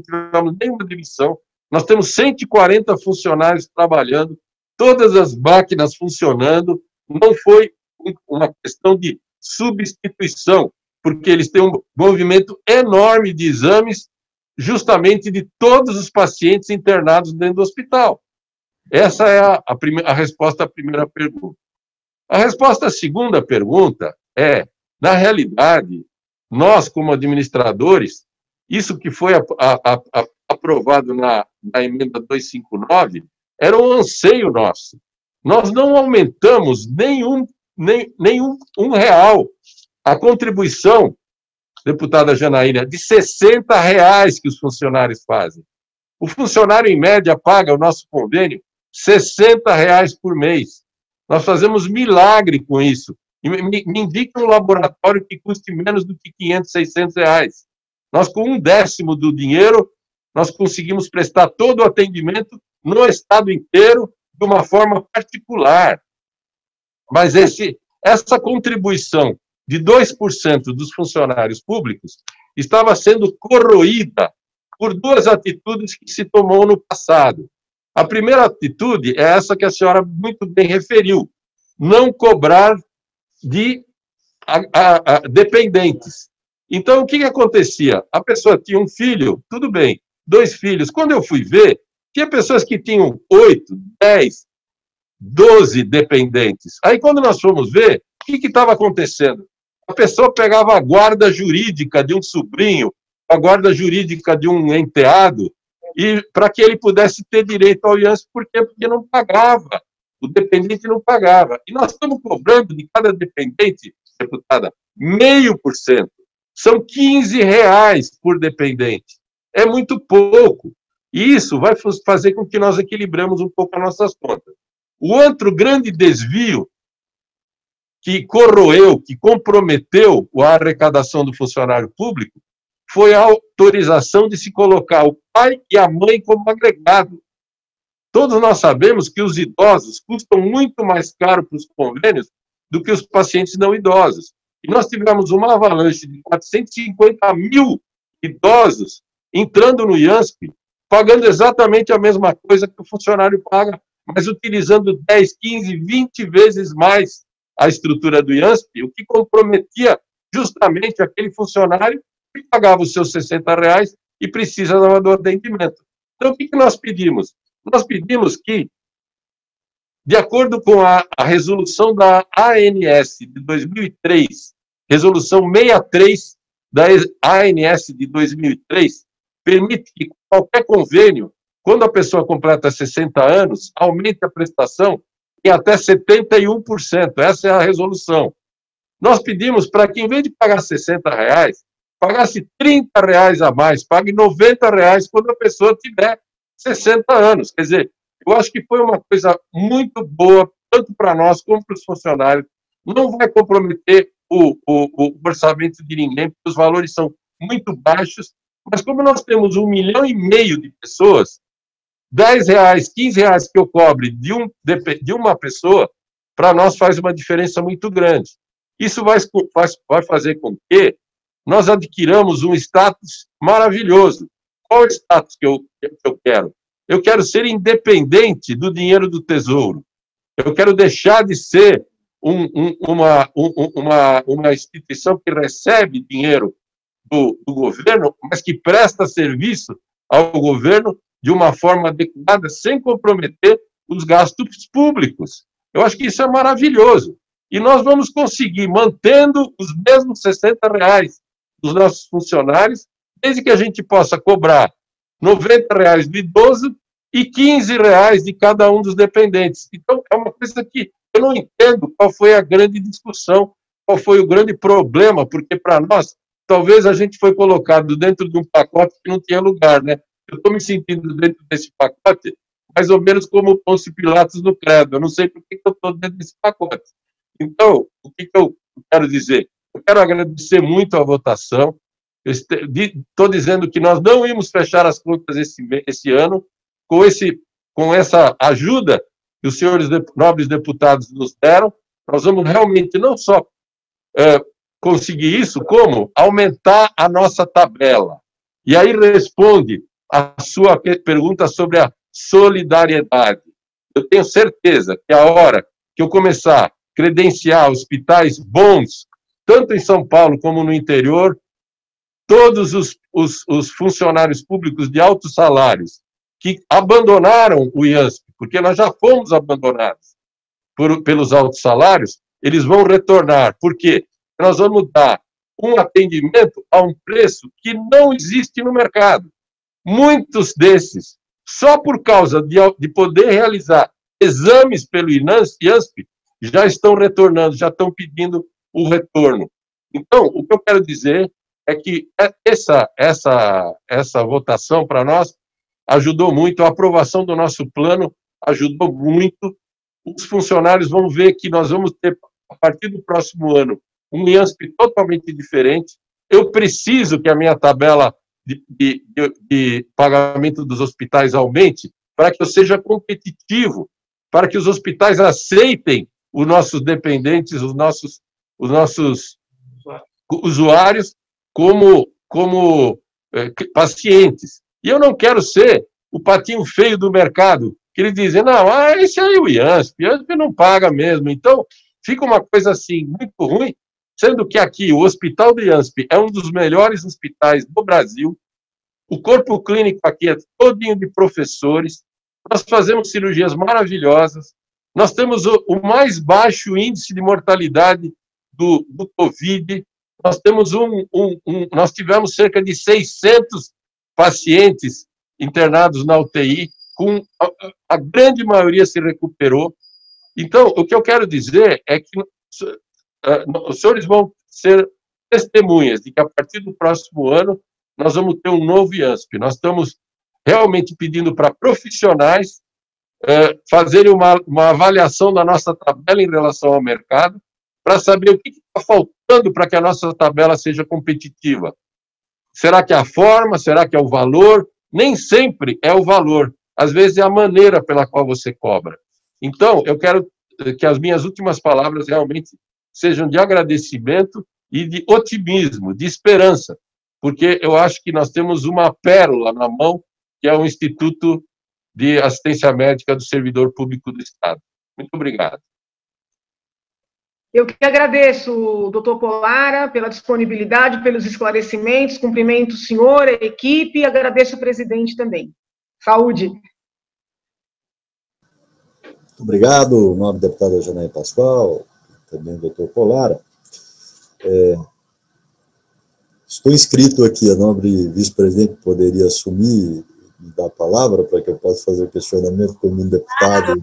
tivemos nenhuma demissão, nós temos 140 funcionários trabalhando, todas as máquinas funcionando, não foi uma questão de substituição, porque eles têm um movimento enorme de exames, justamente de todos os pacientes internados dentro do hospital. Essa é a resposta à primeira pergunta. A resposta à segunda pergunta é, na realidade, nós, como administradores, isso que foi aprovado na emenda 259, era um anseio nosso. Nós não aumentamos nem um real a contribuição, deputada Janaína, de R$60 que os funcionários fazem. O funcionário, em média, paga o nosso convênio R$60 por mês. Nós fazemos milagre com isso. Me indica um laboratório que custe menos do que R$500, R$600. Nós, com 1/10 do dinheiro, nós conseguimos prestar todo o atendimento no estado inteiro de uma forma particular. Mas essa contribuição de 2% dos funcionários públicos estava sendo corroída por duas atitudes que se tomou no passado. A primeira atitude é essa que a senhora muito bem referiu, não cobrar de dependentes. Então, o que acontecia? A pessoa tinha um filho, tudo bem, 2 filhos. Quando eu fui ver, tinha pessoas que tinham 8, 10, 12 dependentes. Aí, quando nós fomos ver, o que estava acontecendo? A pessoa pegava a guarda jurídica de um sobrinho, a guarda jurídica de um enteado, e para que ele pudesse ter direito ao IANSP, por quê? Porque não pagava. O dependente não pagava. E nós estamos cobrando de cada dependente, deputada, 0,5%. São R$15 por dependente. É muito pouco. E isso vai fazer com que nós equilibremos um pouco as nossas contas. O outro grande desvio que corroeu, que comprometeu a arrecadação do funcionário público, foi a autorização de se colocar o pai e a mãe como agregado. Todos nós sabemos que os idosos custam muito mais caro para os convênios do que os pacientes não idosos. E nós tivemos uma avalanche de 450 mil idosos entrando no IANSP, pagando exatamente a mesma coisa que o funcionário paga, mas utilizando 10, 15, 20 vezes mais a estrutura do IANSP, o que comprometia justamente aquele funcionário que pagava os seus R$60 e precisava do atendimento. Então, o que nós pedimos? Nós pedimos que, de acordo com a resolução da ANS de 2003, resolução 63 da ANS de 2003, permite que qualquer convênio, quando a pessoa completa 60 anos, aumente a prestação em até 71%. Essa é a resolução. Nós pedimos para que, em vez de pagar R$60, pagasse R$30 a mais, pague R$90 quando a pessoa tiver 60 anos. Quer dizer, eu acho que foi uma coisa muito boa, tanto para nós como para os funcionários. Não vai comprometer o orçamento de ninguém, porque os valores são muito baixos, mas como nós temos 1,5 milhão de pessoas, R$10, R$15 que eu cobre de uma pessoa, para nós faz uma diferença muito grande. Isso vai fazer com que nós adquiramos um status maravilhoso. Qual é o status que eu quero? Eu quero ser independente do dinheiro do Tesouro. Eu quero deixar de ser uma instituição que recebe dinheiro do governo, mas que presta serviço ao governo de uma forma adequada, sem comprometer os gastos públicos. Eu acho que isso é maravilhoso. E nós vamos conseguir, mantendo os mesmos R$60 dos nossos funcionários, desde que a gente possa cobrar R$90 do idoso e R$15 de cada um dos dependentes. Então, é uma coisa que eu não entendo qual foi a grande discussão, qual foi o grande problema, porque, para nós, talvez a gente foi colocado dentro de um pacote que não tinha lugar, né? Eu estou me sentindo dentro desse pacote mais ou menos como Pôncio Pilatos no credo. Eu não sei por que eu estou dentro desse pacote. Então, o que eu quero dizer? Eu quero agradecer muito a votação. Estou dizendo que nós não íamos fechar as contas esse ano com essa ajuda que os senhores nobres deputados nos deram. Nós vamos realmente não só conseguir isso, como aumentar a nossa tabela. E aí responde a sua pergunta sobre a solidariedade. Eu tenho certeza que a hora que eu começar a credenciar hospitais bons, tanto em São Paulo como no interior, todos os funcionários públicos de altos salários que abandonaram o IANSP, porque nós já fomos abandonados pelos altos salários, eles vão retornar. Por quê? Nós vamos dar um atendimento a um preço que não existe no mercado. Muitos desses, só por causa de poder realizar exames pelo IANSP, já estão retornando, já estão pedindo o retorno. Então, o que eu quero dizer é que essa votação para nós ajudou muito, a aprovação do nosso plano ajudou muito. Os funcionários vão ver que nós vamos ter, a partir do próximo ano, um IANSP totalmente diferente. Eu preciso que a minha tabela de pagamento dos hospitais aumente para que eu seja competitivo, para que os hospitais aceitem os nossos dependentes, os nossos usuários como pacientes. E eu não quero ser o patinho feio do mercado, que eles dizem, não, esse aí é o IANSP não paga mesmo. Então, fica uma coisa assim, muito ruim, sendo que aqui o Hospital do IANSP é um dos melhores hospitais do Brasil, o corpo clínico aqui é todinho de professores, nós fazemos cirurgias maravilhosas, nós temos o mais baixo índice de mortalidade do Covid, nós tivemos cerca de 600 pacientes internados na UTI, a grande maioria se recuperou. Então, o que eu quero dizer é que os senhores vão ser testemunhas de que, a partir do próximo ano, nós vamos ter um novo IANSP. Nós estamos realmente pedindo para profissionais fazerem uma avaliação da nossa tabela em relação ao mercado, para saber o que está faltando para que a nossa tabela seja competitiva. Será que é a forma? Será que é o valor? Nem sempre é o valor. Às vezes é a maneira pela qual você cobra. Então, eu quero que as minhas últimas palavras realmente sejam de agradecimento e de otimismo, de esperança, porque eu acho que nós temos uma pérola na mão, que é o Instituto de Assistência Médica do Servidor Público do Estado. Muito obrigado. Eu que agradeço, doutor Polara, pela disponibilidade, pelos esclarecimentos, cumprimento o senhor, a equipe, e agradeço o presidente também. Saúde. Muito obrigado, o nome do deputado Janaí Pascoal, também o doutor Polara. Estou inscrito aqui, a nobre vice-presidente poderia assumir e dar a palavra para que eu possa fazer questionamento como um deputado.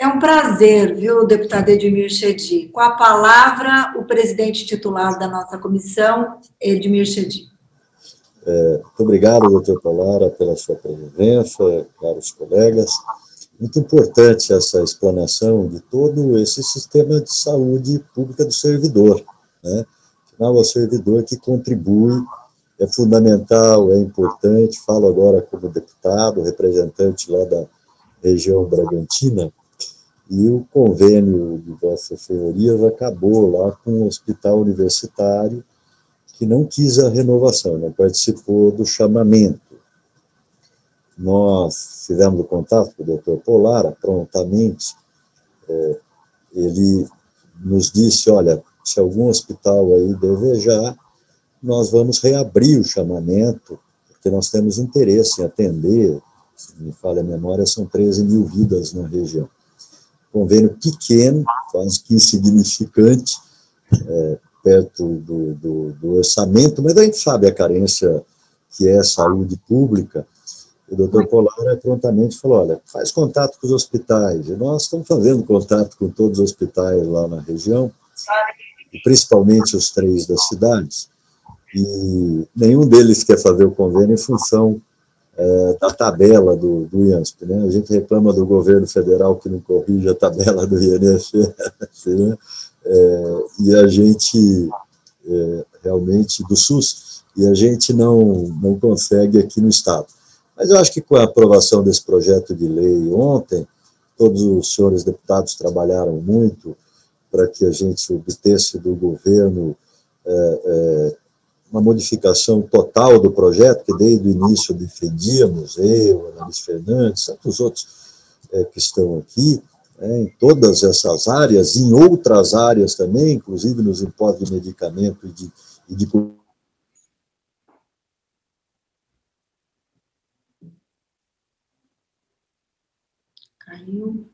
É um prazer, viu, deputado Edmir Chedid. Com a palavra, o presidente titular da nossa comissão, Edmir Chedid. Muito obrigado, doutor Polara, pela sua presença, caros colegas. Muito importante essa explanação de todo esse sistema de saúde pública do servidor, né? Afinal, é o servidor que contribui, é fundamental, é importante. Falo agora como deputado, representante lá da região Bragantina, e o convênio de Vossas Senhorias acabou lá com o hospital universitário, que não quis a renovação, não participou do chamamento. Nós fizemos o contato com o doutor Polara, prontamente, ele nos disse, olha, se algum hospital aí desejar, nós vamos reabrir o chamamento, porque nós temos interesse em atender, se me falha a memória, são 13 mil vidas na região. Convênio pequeno, quase que insignificante, perto do orçamento, mas a gente sabe a carência que é saúde pública. O doutor Polara prontamente falou, olha, faz contato com os hospitais, e nós estamos fazendo contato com todos os hospitais lá na região, e principalmente os 3 das cidades, e nenhum deles quer fazer o convênio em função da tabela do IANSP, né? A gente reclama do governo federal que não corrige a tabela do INSS, né? E a gente, realmente, do SUS, e a gente não consegue aqui no Estado. Mas eu acho que com a aprovação desse projeto de lei ontem, todos os senhores deputados trabalharam muito para que a gente obtesse do governo uma modificação total do projeto, que desde o início defendíamos, eu, Ananias Fernandes, tantos outros que estão aqui, em todas essas áreas, em outras áreas também, inclusive nos impostos de medicamento e de Caiu.